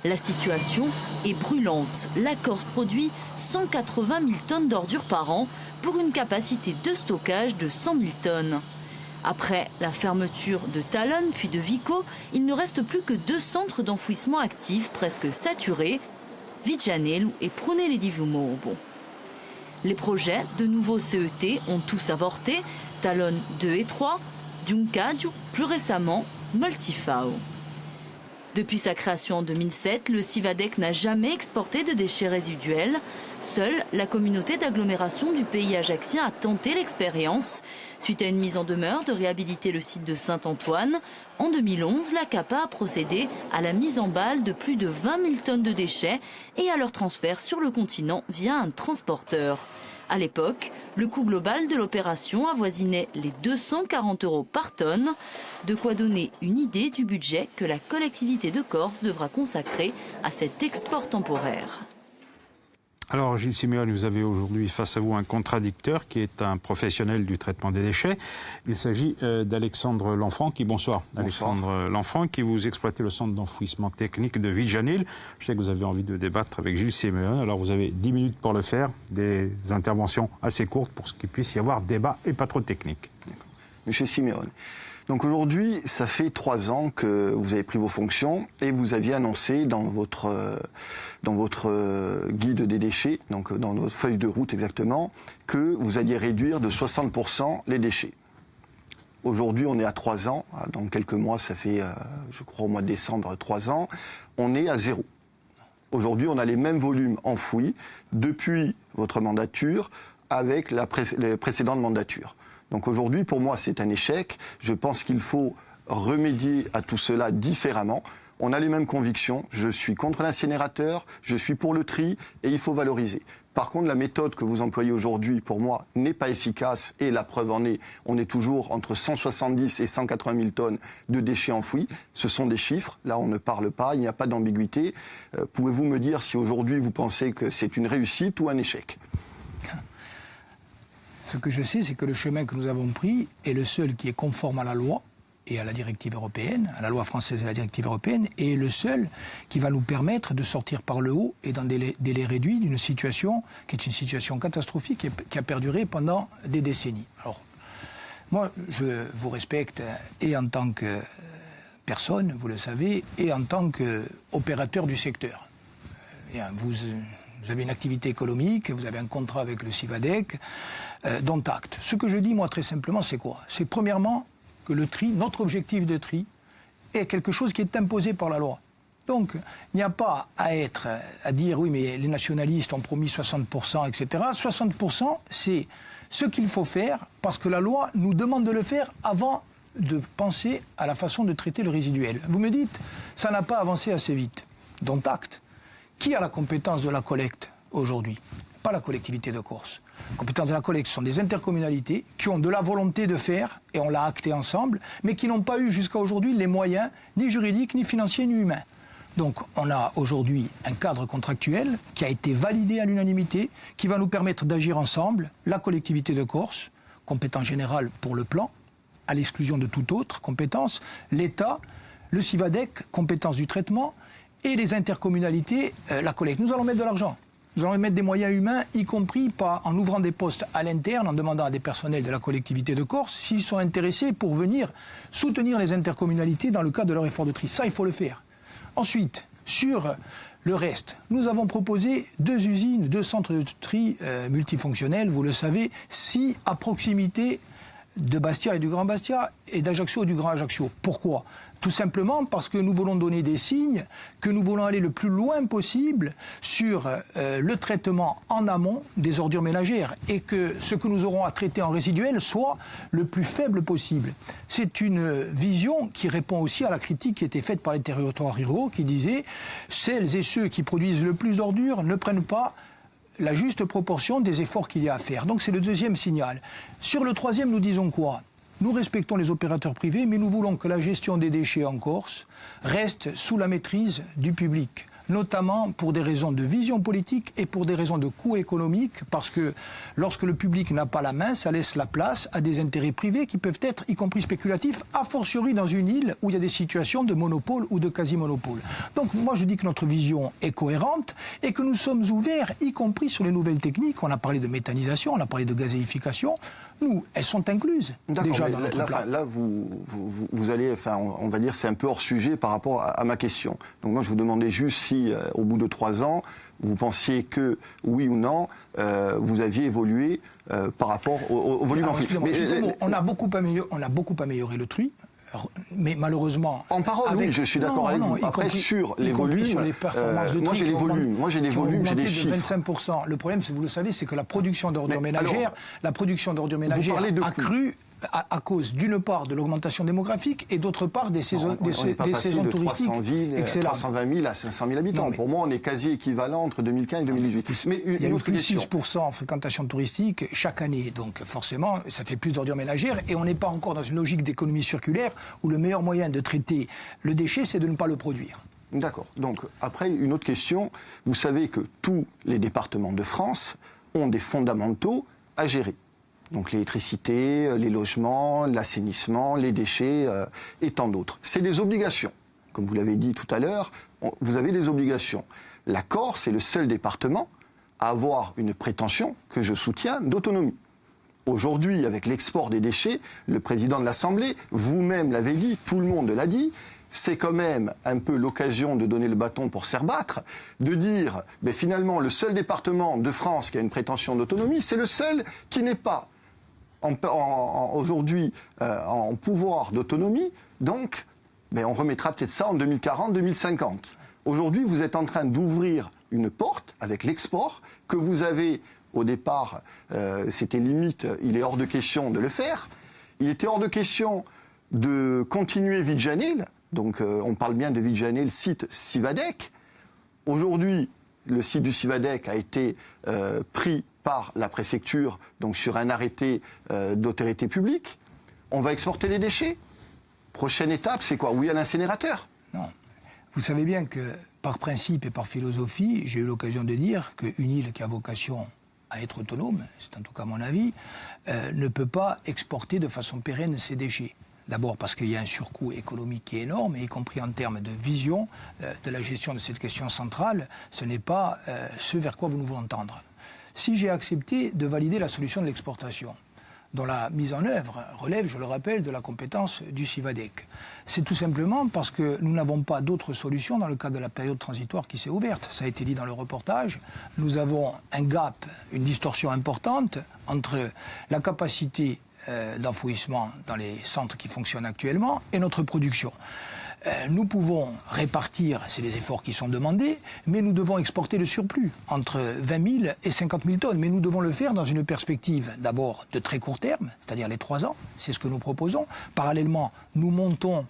La situation est brûlante. La Corse produit 180 000 tonnes d'ordures par an pour une capacité de stockage de 100 000 tonnes. Après la fermeture de Talonne puis de Vico, il ne reste plus que 2 centres d'enfouissement actifs presque saturés, Vigianello et Prunelli-di-Viumorbo. Les projets de nouveaux CET ont tous avorté, Talonne 2 et 3, Giuncaggio, plus récemment Multifao. Depuis sa création en 2007, le Civadec n'a jamais exporté de déchets résiduels. Seule la communauté d'agglomération du pays ajaccien a tenté l'expérience. Suite à une mise en demeure de réhabiliter le site de Saint-Antoine, en 2011, la CAPA a procédé à la mise en balle de plus de 20 000 tonnes de déchets et à leur transfert sur le continent via un transporteur. À l'époque, le coût global de l'opération avoisinait les 240 € par tonne, de quoi donner une idée du budget que la collectivité de Corse devra consacrer à cet export temporaire. Alors Gilles Siméon, vous avez aujourd'hui face à vous un contradicteur qui est un professionnel du traitement des déchets. Il s'agit d'Alexandre L'Enfant qui, bonsoir. Alexandre L'Enfant, qui vous exploitez le centre d'enfouissement technique de Vigianello. Je sais que vous avez envie de débattre avec Gilles Siméon, alors vous avez 10 minutes pour le faire, des interventions assez courtes pour qu'il puisse y avoir débat et pas trop technique. Monsieur Siméon, donc aujourd'hui, ça fait 3 ans que vous avez pris vos fonctions et vous aviez annoncé dans votre guide des déchets, donc dans votre feuille de route exactement, que vous alliez réduire de 60% les déchets. Aujourd'hui, on est à 3 ans. Dans quelques mois, ça fait, je crois, au mois de décembre, 3 ans. On est à 0. Aujourd'hui, on a les mêmes volumes enfouis depuis votre mandature avec les précédentes mandatures. Donc aujourd'hui, pour moi, c'est un échec. Je pense qu'il faut remédier à tout cela différemment. On a les mêmes convictions. Je suis contre l'incinérateur, je suis pour le tri et il faut valoriser. Par contre, la méthode que vous employez aujourd'hui, pour moi, n'est pas efficace et la preuve en est, on est toujours entre 170 et 180 000 tonnes de déchets enfouis. Ce sont des chiffres. Là, on ne parle pas, il n'y a pas d'ambiguïté. Pouvez-vous me dire si aujourd'hui vous pensez que c'est une réussite ou un échec ? Ce que je sais, c'est que le chemin que nous avons pris est le seul qui est conforme à la loi et à la directive européenne, à la loi française et à la directive européenne, et est le seul qui va nous permettre de sortir par le haut et dans des délais réduits d'une situation qui est une situation catastrophique et qui a perduré pendant des décennies. Alors, moi, je vous respecte et en tant que personne, vous le savez, et en tant qu'opérateur du secteur. Vous avez une activité économique, vous avez un contrat avec le Civadec, dont acte. Ce que je dis, moi, très simplement, c'est quoi? C'est premièrement que le tri, notre objectif de tri, est quelque chose qui est imposé par la loi. Donc, il n'y a pas à dire, oui, mais les nationalistes ont promis 60%, etc. 60%, c'est ce qu'il faut faire, parce que la loi nous demande de le faire avant de penser à la façon de traiter le résiduel. Vous me dites, ça n'a pas avancé assez vite. Dont acte. Qui a la compétence de la collecte aujourd'hui? Pas la collectivité de Corse. La compétence de la collecte, ce sont des intercommunalités qui ont de la volonté de faire, et on l'a acté ensemble, mais qui n'ont pas eu jusqu'à aujourd'hui les moyens, ni juridiques, ni financiers, ni humains. Donc on a aujourd'hui un cadre contractuel qui a été validé à l'unanimité, qui va nous permettre d'agir ensemble, la collectivité de Corse, compétence générale pour le plan, à l'exclusion de toute autre compétence, l'État, le Civadec, compétence du traitement, et les intercommunalités, la collecte. Nous allons mettre de l'argent. Nous allons mettre des moyens humains, y compris en ouvrant des postes à l'interne, en demandant à des personnels de la collectivité de Corse s'ils sont intéressés pour venir soutenir les intercommunalités dans le cadre de leur effort de tri. Ça, il faut le faire. Ensuite, sur le reste, nous avons proposé 2 usines, 2 centres de tri multifonctionnels, vous le savez, si à proximité de Bastia et du Grand Bastia et d'Ajaccio et du Grand Ajaccio. Pourquoi? Tout simplement parce que nous voulons donner des signes, que nous voulons aller le plus loin possible sur le traitement en amont des ordures ménagères et que ce que nous aurons à traiter en résiduel soit le plus faible possible. C'est une vision qui répond aussi à la critique qui était faite par les territoires ruraux qui disait celles et ceux qui produisent le plus d'ordures ne prennent pas la juste proportion des efforts qu'il y a à faire. Donc c'est le deuxième signal. Sur le troisième, nous disons quoi? Nous respectons les opérateurs privés, mais nous voulons que la gestion des déchets en Corse reste sous la maîtrise du public, notamment pour des raisons de vision politique et pour des raisons de coût économique, parce que lorsque le public n'a pas la main, ça laisse la place à des intérêts privés qui peuvent être, y compris spéculatifs, a fortiori dans une île où il y a des situations de monopole ou de quasi-monopole. Donc moi je dis que notre vision est cohérente et que nous sommes ouverts, y compris sur les nouvelles techniques. On a parlé de méthanisation, on a parlé de gazéification. Nous, elles sont incluses déjà dans notre plan. Là, vous allez, on va dire, c'est un peu hors sujet par rapport à ma question. Donc moi, je vous demandais juste si, au bout de 3 ans, vous pensiez que, oui ou non, vous aviez évolué par rapport au volume en flux. On a beaucoup amélioré le tri. Mais malheureusement... En parole, oui, je suis d'accord avec vous. Après, sur les volumes, sur les performances de tri, moi j'ai des volumes, j'ai des chiffres. De 25%. Le problème, vous le savez, c'est que la production d'ordures ménagères, a cru à cause d'une part de l'augmentation démographique et d'autre part des saisons touristiques. 320 000 à 500 000 habitants. Pour moi, on est quasi équivalent entre 2015 et 2018. Mais il y a eu plus 6% en fréquentation touristique chaque année. Donc forcément, ça fait plus d'ordures ménagères et on n'est pas encore dans une logique d'économie circulaire où le meilleur moyen de traiter le déchet, c'est de ne pas le produire. D'accord. Donc après, une autre question. Vous savez que tous les départements de France ont des fondamentaux à gérer. Donc l'électricité, les logements, l'assainissement, les déchets et tant d'autres. C'est des obligations. Comme vous l'avez dit tout à l'heure, vous avez des obligations. La Corse est le seul département à avoir une prétention, que je soutiens, d'autonomie. Aujourd'hui, avec l'export des déchets, le président de l'Assemblée, vous-même l'avez dit, tout le monde l'a dit, c'est quand même un peu l'occasion de donner le bâton pour se faire battre, de dire, mais finalement, le seul département de France qui a une prétention d'autonomie, c'est le seul qui n'est pas aujourd'hui en pouvoir d'autonomie, donc on remettra peut-être ça en 2040-2050. Aujourd'hui, vous êtes en train d'ouvrir une porte avec l'export que vous avez, au départ, c'était limite, il est hors de question de le faire. Il était hors de question de continuer Vigianil, donc on parle bien de Vigianil, le site Civadec. Aujourd'hui, le site du Civadec a été pris par la préfecture, donc sur un arrêté d'autorité publique. On va exporter les déchets. Prochaine étape, c'est quoi? Oui à l'incinérateur? Non. Vous savez bien que, par principe et par philosophie, j'ai eu l'occasion de dire qu'une île qui a vocation à être autonome, c'est en tout cas mon avis, ne peut pas exporter de façon pérenne ses déchets. D'abord parce qu'il y a un surcoût économique qui est énorme, y compris en termes de vision de la gestion de cette question centrale. Ce n'est pas ce vers quoi vous nous voulons tendre. Si j'ai accepté de valider la solution de l'exportation, dont la mise en œuvre relève, je le rappelle, de la compétence du CIVADEC, c'est tout simplement parce que nous n'avons pas d'autre solution dans le cadre de la période transitoire qui s'est ouverte. Ça a été dit dans le reportage. Nous avons un gap, une distorsion importante entre la capacité d'enfouissement dans les centres qui fonctionnent actuellement et notre production. Nous pouvons répartir, c'est les efforts qui sont demandés, mais nous devons exporter le surplus, entre 20 000 et 50 000 tonnes. Mais nous devons le faire dans une perspective d'abord de très court terme, c'est-à-dire les 3 ans, c'est ce que nous proposons. Parallèlement, nous montons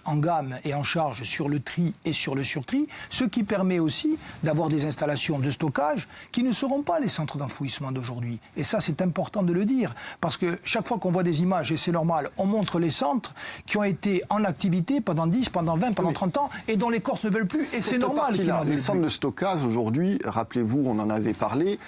en gamme et en charge sur le tri et sur le surtri, ce qui permet aussi d'avoir des installations de stockage qui ne seront pas les centres d'enfouissement d'aujourd'hui. Et ça, c'est important de le dire, parce que chaque fois qu'on voit des images, et c'est normal, on montre les centres qui ont été en activité pendant 10, pendant 20, pendant 30 ans, et dont les Corses ne veulent plus, et c'est normal qu'ils n'en veulent plus. Les centres de stockage, aujourd'hui, rappelez-vous, on en avait parlé,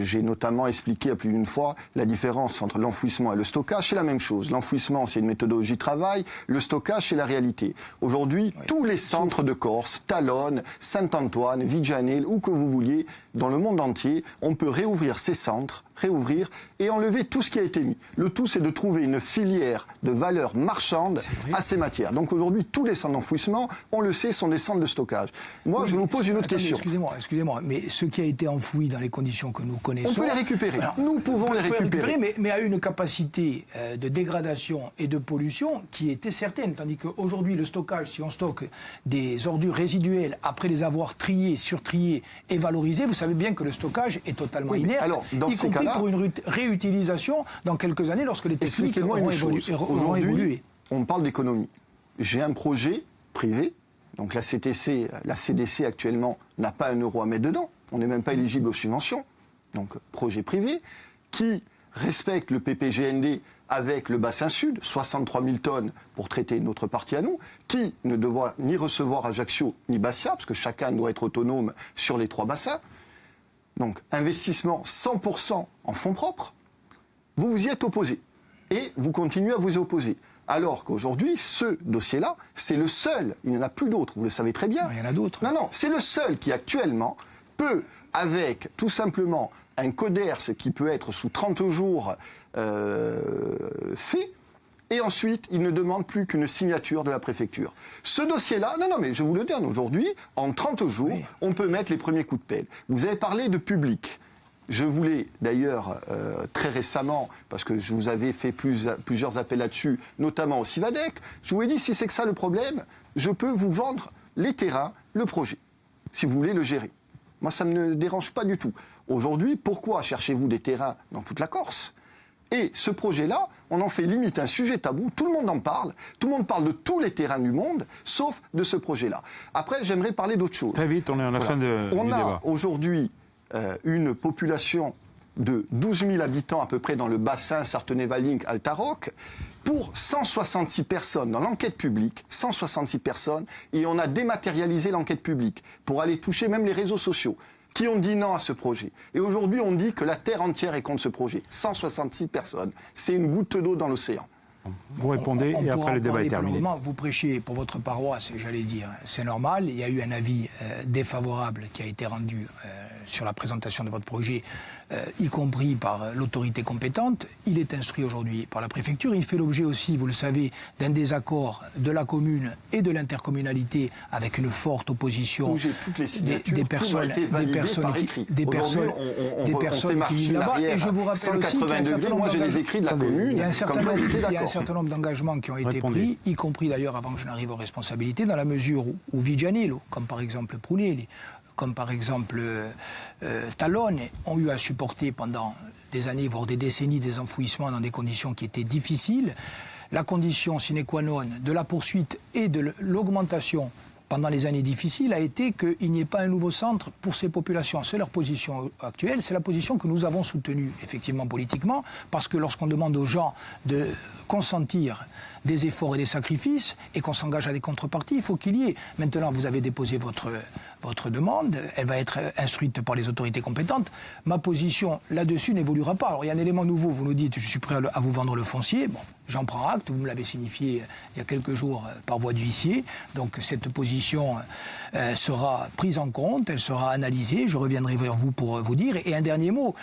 j'ai notamment expliqué à plus d'une fois la différence entre l'enfouissement et le stockage. C'est la même chose. L'enfouissement, c'est une méthodologie de travail, le stockage, c'est la réalité. Aujourd'hui, tous les centres de Corse, Talonne, Saint-Antoine, Vigianel, où que vous vouliez, dans le monde entier, on peut réouvrir ces centres, réouvrir et enlever tout ce qui a été mis. Le tout, c'est de trouver une filière de valeur marchande à ces matières. Donc aujourd'hui, tous les centres d'enfouissement, on le sait, sont des centres de stockage. Moi, je vous pose une autre question. Excusez-moi, mais ce qui a été enfoui dans les conditions que nous connaissons... On peut les récupérer. Alors, nous pouvons les récupérer. Mais à une capacité de dégradation et de pollution qui était certaine. Tandis qu'aujourd'hui, le stockage, si on stocke des ordures résiduelles après les avoir triées, surtriées et valorisées, vous savez bien que le stockage est totalement inerte. Alors, dans ces cas-là, pour une réutilisation dans quelques années lorsque les techniques auront évolué. Aujourd'hui, on parle d'économie. J'ai un projet privé, donc la CDC actuellement n'a pas 1 euro à mettre dedans, on n'est même pas éligible aux subventions, donc projet privé, qui respecte le PPGND avec le bassin sud, 63 000 tonnes pour traiter notre partie à nous, qui ne doit ni recevoir Ajaccio ni Bastia, parce que chacun doit être autonome sur les 3 bassins. Donc, investissement 100% en fonds propres, vous vous y êtes opposé. Et vous continuez à vous opposer. Alors qu'aujourd'hui, ce dossier-là, c'est le seul, il n'y en a plus d'autres, vous le savez très bien. Non, il y en a d'autres. Non, c'est le seul qui actuellement peut, avec tout simplement un CODERS qui peut être sous 30 jours fait, et ensuite, il ne demande plus qu'une signature de la préfecture. Ce dossier-là, non, mais je vous le donne aujourd'hui, en 30 jours, on peut mettre les premiers coups de pelle. Vous avez parlé de public. Je voulais d'ailleurs, très récemment, parce que je vous avais fait plusieurs appels là-dessus, notamment au CIVADEC, je vous ai dit, si c'est que ça le problème, je peux vous vendre les terrains, le projet, si vous voulez le gérer. Moi, ça ne me dérange pas du tout. Aujourd'hui, pourquoi cherchez-vous des terrains dans toute la Corse ? Et ce projet-là, on en fait limite un sujet tabou, tout le monde en parle, tout le monde parle de tous les terrains du monde, sauf de ce projet-là. Après, j'aimerais parler d'autre chose. Très vite, on est à la fin du débat. On a aujourd'hui une population de 12 000 habitants à peu près dans le bassin Sartenay-Valink-Altaroc, pour 166 personnes dans l'enquête publique, 166 personnes, et on a dématérialisé l'enquête publique pour aller toucher même les réseaux sociaux, qui ont dit non à ce projet. Et aujourd'hui, on dit que la terre entière est contre ce projet. 166 personnes. C'est une goutte d'eau dans l'océan. Vous répondez et après le débat est terminé. Vous prêchez pour votre paroisse, j'allais dire, c'est normal. Il y a eu un avis défavorable qui a été rendu sur la présentation de votre projet, y compris par l'autorité compétente. Il est instruit aujourd'hui par la préfecture. Il fait l'objet aussi, vous le savez, d'un désaccord de la commune et de l'intercommunalité avec une forte opposition des personnes qui vivent là-bas. Et je vous rappelle aussi qu'il y a un certain nombre d'engagements qui ont été pris, y compris d'ailleurs avant que je n'arrive aux responsabilités, dans la mesure où Vigianello, comme par exemple Prunelli, comme par exemple Talonne, ont eu à supporter pendant des années, voire des décennies, des enfouissements dans des conditions qui étaient difficiles. La condition sine qua non de la poursuite et de l'augmentation pendant les années difficiles a été qu'il n'y ait pas un nouveau centre pour ces populations. C'est leur position actuelle, c'est la position que nous avons soutenue effectivement politiquement, parce que lorsqu'on demande aux gens de consentir des efforts et des sacrifices et qu'on s'engage à des contreparties, il faut qu'il y ait. Maintenant, vous avez déposé votre demande, elle va être instruite par les autorités compétentes. Ma position là-dessus n'évoluera pas. Alors il y a un élément nouveau, vous nous dites, je suis prêt à vous vendre le foncier. Bon, j'en prends acte, vous me l'avez signifié il y a quelques jours par voie d'huissier. Donc cette position sera prise en compte, elle sera analysée, je reviendrai vers vous pour vous dire. Et un dernier mot,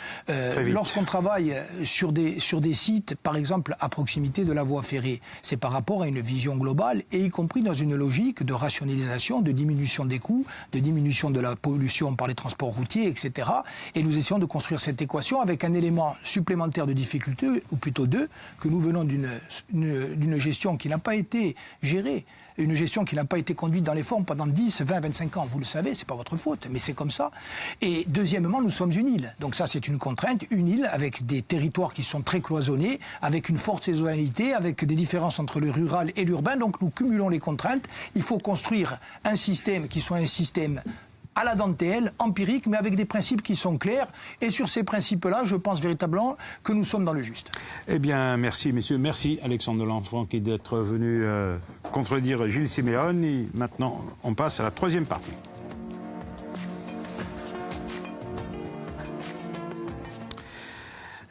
lorsqu'on travaille sur des sites, par exemple à proximité de la voie ferrée, c'est par rapport à une vision globale, et y compris dans une logique de rationalisation, de diminution des coûts, de diminution de la pollution par les transports routiers, etc. Et nous essayons de construire cette équation avec un élément supplémentaire de difficulté, ou plutôt deux, que nous venons d'une gestion qui n'a pas été gérée, une gestion qui n'a pas été conduite dans les formes pendant 10, 20, 25 ans. Vous le savez, c'est pas votre faute, mais c'est comme ça. Et deuxièmement, nous sommes une île. Donc ça, c'est une contrainte. Une île avec des territoires qui sont très cloisonnés, avec une forte saisonnalité, avec des différences entre le rural et l'urbain. Donc nous cumulons les contraintes. Il faut construire un système qui soit un système à la dentelle, empirique, mais avec des principes qui sont clairs. Et sur ces principes-là, je pense véritablement que nous sommes dans le juste. Eh bien, merci, messieurs. Merci, Alexandre Delanfranc, d'être venu contredire Gilles Siméon. Et maintenant, on passe à la troisième partie.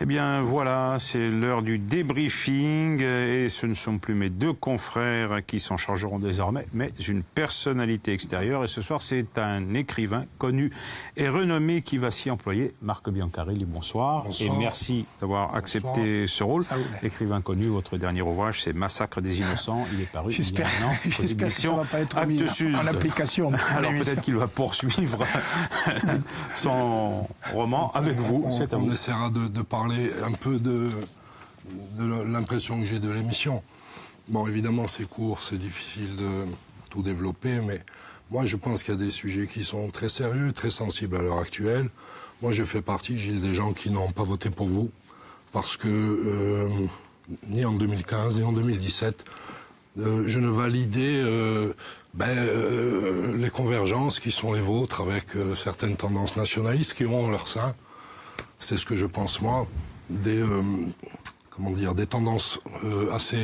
Eh bien voilà, c'est l'heure du débriefing et ce ne sont plus mes deux confrères qui s'en chargeront désormais, mais une personnalité extérieure. Et ce soir, c'est un écrivain connu et renommé qui va s'y employer. Marc Biancarelli, bonsoir. Et merci d'avoir accepté ce rôle. Écrivain connu, votre dernier ouvrage, c'est Massacre des Innocents. Il est paru il y a un an. J'espère que ça ne va pas être mis en application. Alors peut-être qu'il va poursuivre son roman avec vous. On essaiera de parler un peu de l'impression que j'ai de l'émission. Bon, évidemment, c'est court, c'est difficile de tout développer, mais moi, je pense qu'il y a des sujets qui sont très sérieux, très sensibles à l'heure actuelle. Moi, je fais partie, Gilles, des gens qui n'ont pas voté pour vous, parce que ni en 2015, ni en 2017, je ne validais les convergences qui sont les vôtres avec certaines tendances nationalistes qui ont en leur sein, c'est ce que je pense moi, des tendances assez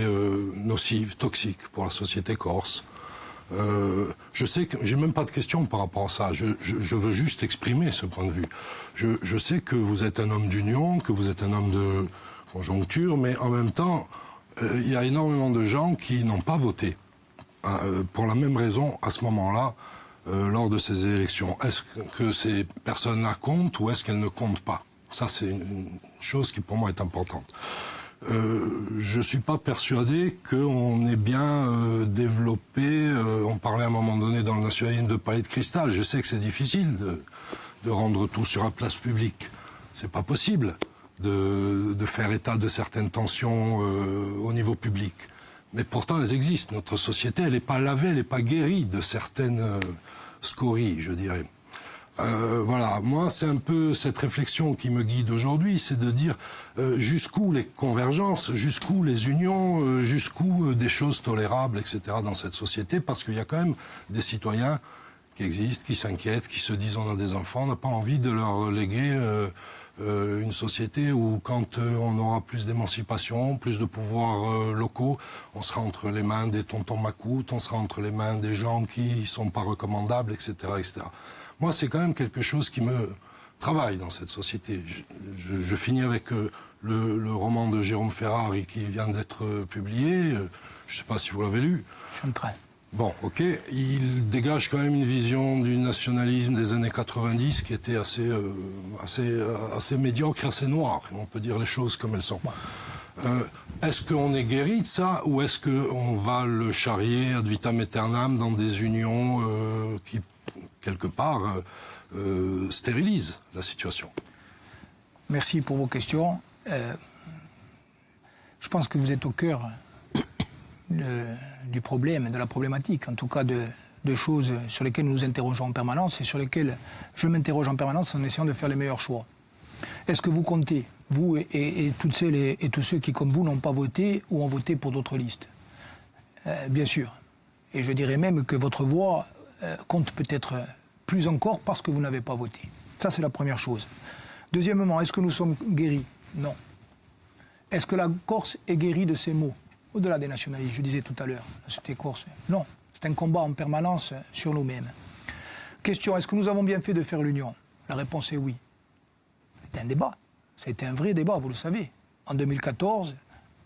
nocives, toxiques pour la société corse. Je sais que j'ai même pas de questions par rapport à ça. Je veux juste exprimer ce point de vue. Je sais que vous êtes un homme d'union, que vous êtes un homme de conjoncture, mais en même temps, il y a énormément de gens qui n'ont pas voté pour la même raison à ce moment-là. Lors de ces élections. Est-ce que ces personnes-là comptent ou est-ce qu'elles ne comptent pas? Ça, c'est une chose qui, pour moi, est importante. Je ne suis pas persuadé qu'on ait bien développé... on parlait à un moment donné dans le nationalisme de palais de cristal. Je sais que c'est difficile de rendre tout sur la place publique. C'est pas possible de faire état de certaines tensions au niveau public. Mais pourtant, elles existent. Notre société, elle n'est pas lavée, elle n'est pas guérie de certaines scories, je dirais. Voilà, moi, c'est un peu cette réflexion qui me guide aujourd'hui, c'est de dire jusqu'où les convergences, jusqu'où les unions, jusqu'où des choses tolérables, etc. dans cette société, parce qu'il y a quand même des citoyens qui existent, qui s'inquiètent, qui se disent on a des enfants, on n'a pas envie de leur léguer... une société où quand on aura plus d'émancipation, plus de pouvoirs locaux, on sera entre les mains des tontons macoutes, on sera entre les mains des gens qui sont pas recommandables, etc., etc. Moi, c'est quand même quelque chose qui me travaille dans cette société. Je finis avec le roman de Jérôme Ferrari qui vient d'être publié. Je ne sais pas si vous l'avez lu. Je suis en train. Bon, ok, il dégage quand même une vision du nationalisme des années 90 qui était assez médiocre, assez noire. On peut dire les choses comme elles sont. Est-ce qu'on est guéri de ça ou est-ce qu'on va le charrier ad vitam aeternam dans des unions qui, quelque part, stérilisent la situation? Merci pour vos questions. Je pense que vous êtes au cœur du problème, de la problématique, en tout cas de choses sur lesquelles nous nous interrogeons en permanence et sur lesquelles je m'interroge en permanence en essayant de faire les meilleurs choix. Est-ce que vous comptez, vous et toutes celles et tous ceux qui, comme vous, n'ont pas voté ou ont voté pour d'autres listes? Bien sûr. Et je dirais même que votre voix compte peut-être plus encore parce que vous n'avez pas voté. Ça, c'est la première chose. Deuxièmement, est-ce que nous sommes guéris? Non. Est-ce que la Corse est guérie de ces maux? Au-delà des nationalistes, je disais tout à l'heure, la société corse. Non, c'est un combat en permanence sur nous-mêmes. Question, est-ce que nous avons bien fait de faire l'union? La réponse est oui. C'était un débat. Ça a été un vrai débat, vous le savez. En 2014,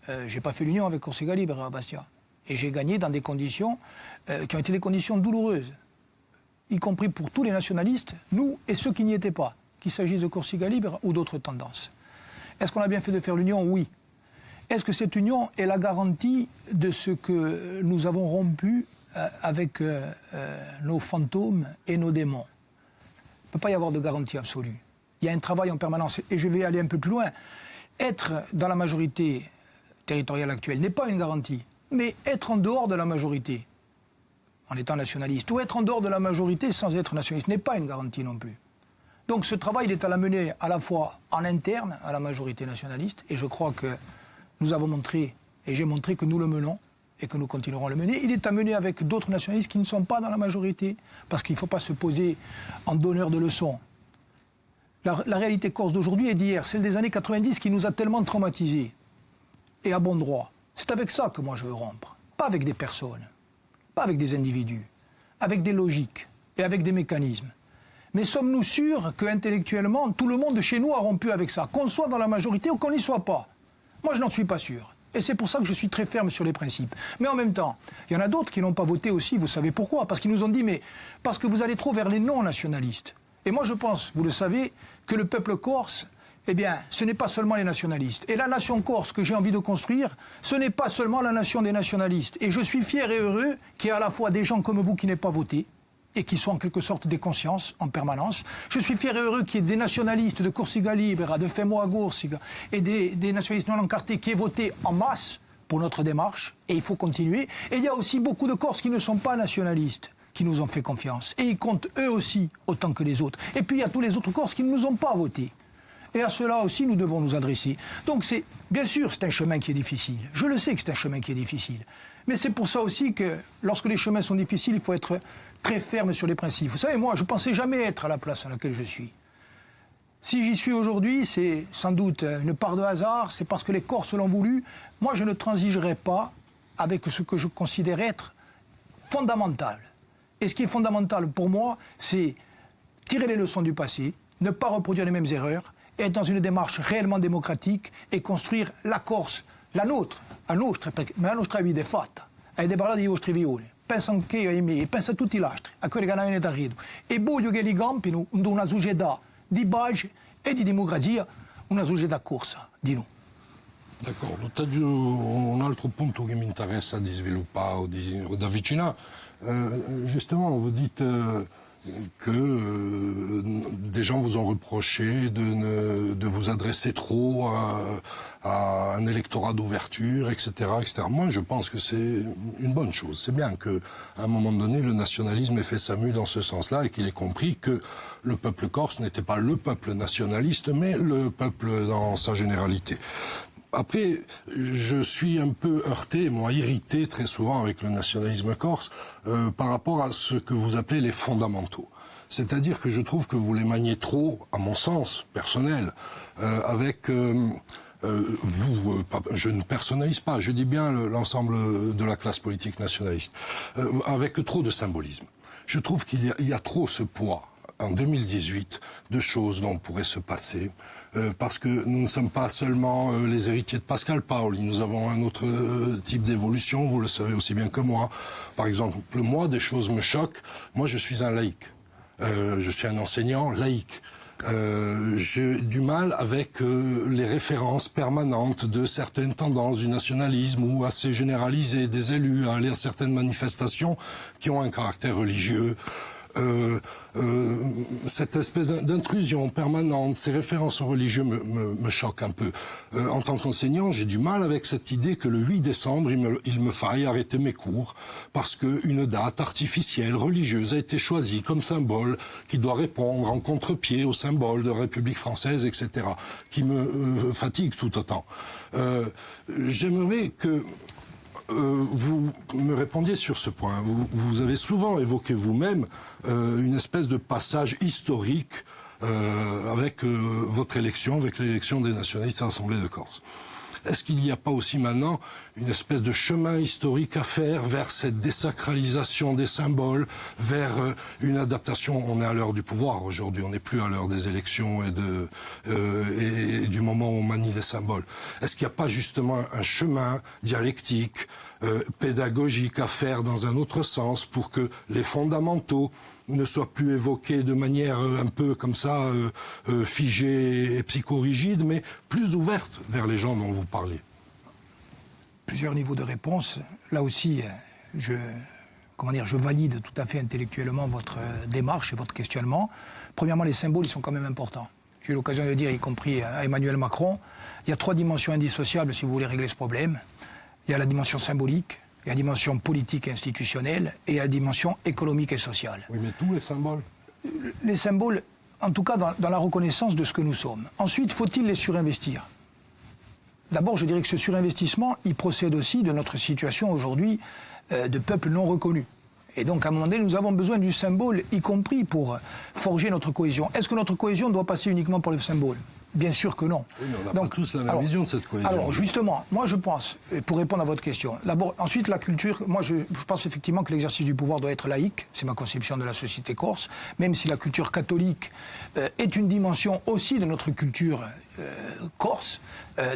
je n'ai pas fait l'union avec Corsica Libre à Bastia. Et j'ai gagné dans des conditions qui ont été des conditions douloureuses, y compris pour tous les nationalistes, nous et ceux qui n'y étaient pas, qu'il s'agisse de Corsica Libre ou d'autres tendances. Est-ce qu'on a bien fait de faire l'union? Oui. Est-ce que cette union est la garantie de ce que nous avons rompu avec nos fantômes et nos démons? Il ne peut pas y avoir de garantie absolue. Il y a un travail en permanence. Et je vais aller un peu plus loin. Être dans la majorité territoriale actuelle n'est pas une garantie. Mais être en dehors de la majorité, en étant nationaliste, ou être en dehors de la majorité sans être nationaliste, n'est pas une garantie non plus. Donc ce travail, il est à la mener à la fois en interne à la majorité nationaliste, et je crois que nous avons montré, et j'ai montré que nous le menons, et que nous continuerons à le mener. Il est à mener avec d'autres nationalistes qui ne sont pas dans la majorité, parce qu'il ne faut pas se poser en donneur de leçons. La réalité corse d'aujourd'hui et d'hier, celle des années 90 qui nous a tellement traumatisés, et à bon droit. C'est avec ça que moi je veux rompre. Pas avec des personnes, pas avec des individus, avec des logiques et avec des mécanismes. Mais sommes-nous sûrs qu'intellectuellement, tout le monde chez nous a rompu avec ça, qu'on soit dans la majorité ou qu'on n'y soit pas? Moi, je n'en suis pas sûr. Et c'est pour ça que je suis très ferme sur les principes. Mais en même temps, il y en a d'autres qui n'ont pas voté aussi, vous savez pourquoi? Parce qu'ils nous ont dit, mais parce que vous allez trop vers les non-nationalistes. Et moi, je pense, vous le savez, que le peuple corse, eh bien, ce n'est pas seulement les nationalistes. Et la nation corse que j'ai envie de construire, ce n'est pas seulement la nation des nationalistes. Et je suis fier et heureux qu'il y ait à la fois des gens comme vous qui n'aient pas voté, et qui sont en quelque sorte des consciences en permanence. Je suis fier et heureux qu'il y ait des nationalistes de Corsica Libera, de Femoa Corsica, et des nationalistes non encartés qui aient voté en masse pour notre démarche, et il faut continuer. Et il y a aussi beaucoup de Corses qui ne sont pas nationalistes, qui nous ont fait confiance. Et ils comptent eux aussi autant que les autres. Et puis il y a tous les autres Corses qui ne nous ont pas voté. Et à cela aussi, nous devons nous adresser. Donc bien sûr, c'est un chemin qui est difficile. Je le sais que c'est un chemin qui est difficile. Mais c'est pour ça aussi que lorsque les chemins sont difficiles, il faut être très ferme sur les principes. Vous savez, moi, je ne pensais jamais être à la place à laquelle je suis. Si j'y suis aujourd'hui, c'est sans doute une part de hasard, c'est parce que les Corses l'ont voulu. Moi, je ne transigerai pas avec ce que je considère être fondamental. Et ce qui est fondamental pour moi, c'est tirer les leçons du passé, ne pas reproduire les mêmes erreurs, être dans une démarche réellement démocratique et construire la Corse, la nôtre, ma nostra vita è fatta, hai parlato di vostri violi, penso anche ai miei, penso a tutti gli altri, a quelli che hanno venuto a Rio, e voglio che li campino in una società di pace e di democrazia, una società corsa di noi. D'accordo, un altro punto che mi interessa di sviluppare o di avvicinare, justement, vous dites que des gens vous ont reproché de vous adresser trop à un électorat d'ouverture, etc., etc. Moi, je pense que c'est une bonne chose. C'est bien qu'à un moment donné, le nationalisme ait fait sa mue dans ce sens-là et qu'il ait compris que le peuple corse n'était pas le peuple nationaliste, mais le peuple dans sa généralité. Après, je suis un peu heurté, moi, irrité très souvent avec le nationalisme corse par rapport à ce que vous appelez les fondamentaux. C'est-à-dire que je trouve que vous les maniez trop, à mon sens personnel, avec vous. Je ne personnalise pas, je dis bien l'ensemble de la classe politique nationaliste, avec trop de symbolisme. Je trouve qu'il y a trop ce poids en 2018 de choses dont on pourrait se passer, parce que nous ne sommes pas seulement les héritiers de Pascal Paoli, nous avons un autre type d'évolution, vous le savez aussi bien que moi. Par exemple, moi, des choses me choquent. Moi, je suis un laïc. Je suis un enseignant laïque. J'ai du mal avec les références permanentes de certaines tendances du nationalisme ou assez généralisées des élus à aller à certaines manifestations qui ont un caractère religieux. Cette espèce d'intrusion permanente, ces références aux religieux me choquent un peu. En tant qu'enseignant, j'ai du mal avec cette idée que le 8 décembre, il me faille arrêter mes cours parce qu'une date artificielle, religieuse, a été choisie comme symbole qui doit répondre en contre-pied au symbole de la République française, etc., qui me fatigue tout autant. J'aimerais que vous me répondiez sur ce point. Vous avez souvent évoqué vous-même une espèce de passage historique avec votre élection, avec l'élection des nationalistes à l'Assemblée de Corse. est-ce qu'il n'y a pas aussi maintenant une espèce de chemin historique à faire vers cette désacralisation des symboles, vers une adaptation? On est à l'heure du pouvoir aujourd'hui, on n'est plus à l'heure des élections et du moment où on manie les symboles. Est-ce qu'il n'y a pas justement un chemin dialectique, pédagogique à faire dans un autre sens pour que les fondamentaux ne soient plus évoqués de manière un peu comme ça, figée et psychorigide, mais plus ouverte vers les gens dont vous parlez? Plusieurs niveaux de réponse. Là aussi, je valide tout à fait intellectuellement votre démarche et votre questionnement. Premièrement, les symboles, ils sont quand même importants. J'ai eu l'occasion de dire, y compris à Emmanuel Macron, il y a 3 dimensions indissociables si vous voulez régler ce problème. Il y a la dimension symbolique, il y a la dimension politique et institutionnelle, et il y a la dimension économique et sociale. Oui, mais tous les symboles. Les symboles, en tout cas dans la reconnaissance de ce que nous sommes. Ensuite, faut-il les surinvestir? D'abord, je dirais que ce surinvestissement, il procède aussi de notre situation aujourd'hui de peuple non reconnu. Et donc, à un moment donné, nous avons besoin du symbole, y compris pour forger notre cohésion. Est-ce que notre cohésion doit passer uniquement par le symbole? Bien sûr que non. Oui, mais on n'a pas tous la même vision de cette cohésion. Alors, justement, moi je pense, pour répondre à votre question, d'abord, ensuite la culture, moi je pense effectivement que l'exercice du pouvoir doit être laïque, c'est ma conception de la société corse, même si la culture catholique est une dimension aussi de notre culture corse.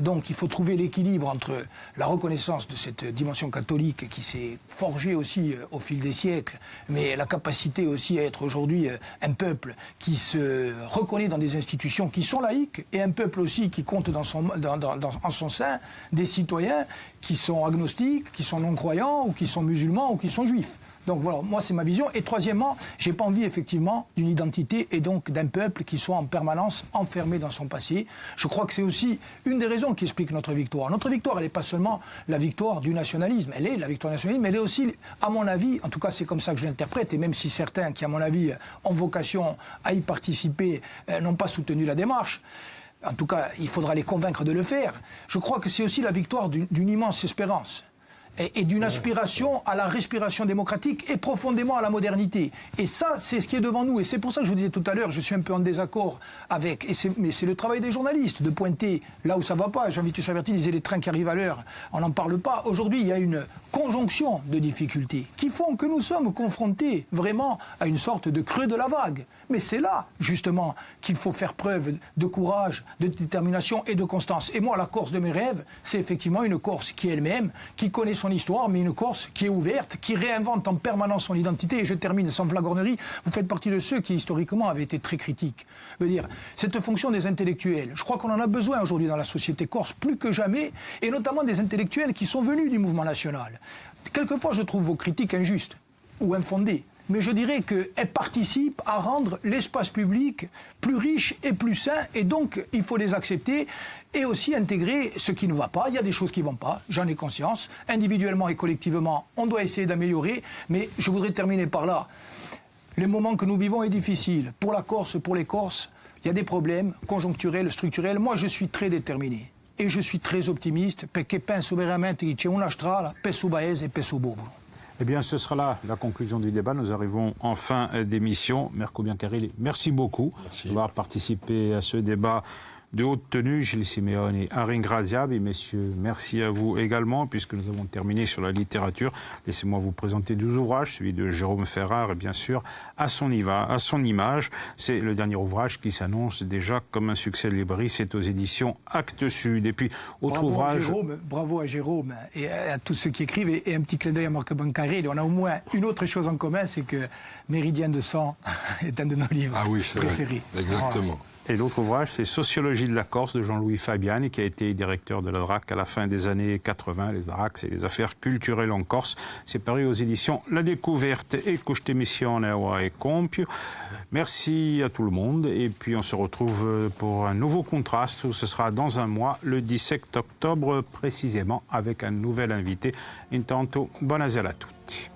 Donc il faut trouver l'équilibre entre la reconnaissance de cette dimension catholique qui s'est forgée aussi au fil des siècles, mais la capacité aussi à être aujourd'hui un peuple qui se reconnaît dans des institutions qui sont laïques, et un peuple aussi qui compte en son sein des citoyens qui sont agnostiques, qui sont non-croyants, ou qui sont musulmans, ou qui sont juifs. Donc voilà, moi c'est ma vision. Et troisièmement, j'ai pas envie effectivement d'une identité et donc d'un peuple qui soit en permanence enfermé dans son passé. Je crois que c'est aussi une des raisons qui explique notre victoire. Notre victoire, elle n'est pas seulement la victoire du nationalisme. Elle est la victoire du nationalisme, mais elle est aussi, à mon avis, en tout cas c'est comme ça que je l'interprète, et même si certains qui, à mon avis, ont vocation à y participer, n'ont pas soutenu la démarche, en tout cas, il faudra les convaincre de le faire. Je crois que c'est aussi la victoire d'une immense espérance et d'une aspiration à la respiration démocratique et profondément à la modernité. Et ça, c'est ce qui est devant nous. Et c'est pour ça que je vous disais tout à l'heure, je suis un peu en désaccord avec... Mais c'est le travail des journalistes de pointer là où ça ne va pas. Jean-Vitus Albertini disait les trains qui arrivent à l'heure, on n'en parle pas. Aujourd'hui, il y a une conjonction de difficultés qui font que nous sommes confrontés vraiment à une sorte de creux de la vague. Mais c'est là, justement, qu'il faut faire preuve de courage, de détermination et de constance. Et moi, la Corse de mes rêves, c'est effectivement une Corse qui est elle-même, qui connaît son histoire, mais une Corse qui est ouverte, qui réinvente en permanence son identité. Et je termine sans flagornerie, vous faites partie de ceux qui, historiquement, avaient été très critiques. Je veux dire, cette fonction des intellectuels, je crois qu'on en a besoin aujourd'hui dans la société corse, plus que jamais, et notamment des intellectuels qui sont venus du mouvement national. Quelquefois, je trouve vos critiques injustes ou infondées. Mais je dirais qu'elles participent à rendre l'espace public plus riche et plus sain, et donc il faut les accepter et aussi intégrer ce qui ne va pas. Il y a des choses qui ne vont pas, j'en ai conscience. Individuellement et collectivement, on doit essayer d'améliorer, mais je voudrais terminer par là. Le moment que nous vivons est difficile. Pour la Corse, pour les Corses, il y a des problèmes conjoncturels, structurels. Moi, je suis très déterminé et je suis très optimiste, perché penso veramente che c'è una strada per il paese e per il popolo. Eh bien, ce sera là la conclusion du débat. Nous arrivons en fin d'émission. Mirko Biancarelli, merci beaucoup d'avoir participé à ce débat de haute tenue. Gilles Simeone et Arin Graziabi. Messieurs, merci à vous également, puisque nous avons terminé sur la littérature. Laissez-moi vous présenter 12 ouvrages, celui de Jérôme Ferrard, et bien sûr, à son image. C'est le dernier ouvrage qui s'annonce déjà comme un succès de librairie. C'est aux éditions Actes Sud. Et puis, autre ouvrage... Bravo à Jérôme et à tous ceux qui écrivent. Et un petit clin d'œil à Marc Biancarelli. On a au moins une autre chose en commun, c'est que Méridien de sang est un de nos livres préférés. Vrai. Exactement. Et l'autre ouvrage, c'est Sociologie de la Corse de Jean-Louis Fabiani, qui a été directeur de la DRAC à la fin des années 80. Les DRAC, c'est les affaires culturelles en Corse. C'est paru aux éditions La Découverte et questa missione è compio. Merci à tout le monde. Et puis on se retrouve pour un nouveau contraste. Ce sera dans un mois, le 17 octobre précisément, avec un nouvel invité. Intanto, buona sera a tutti.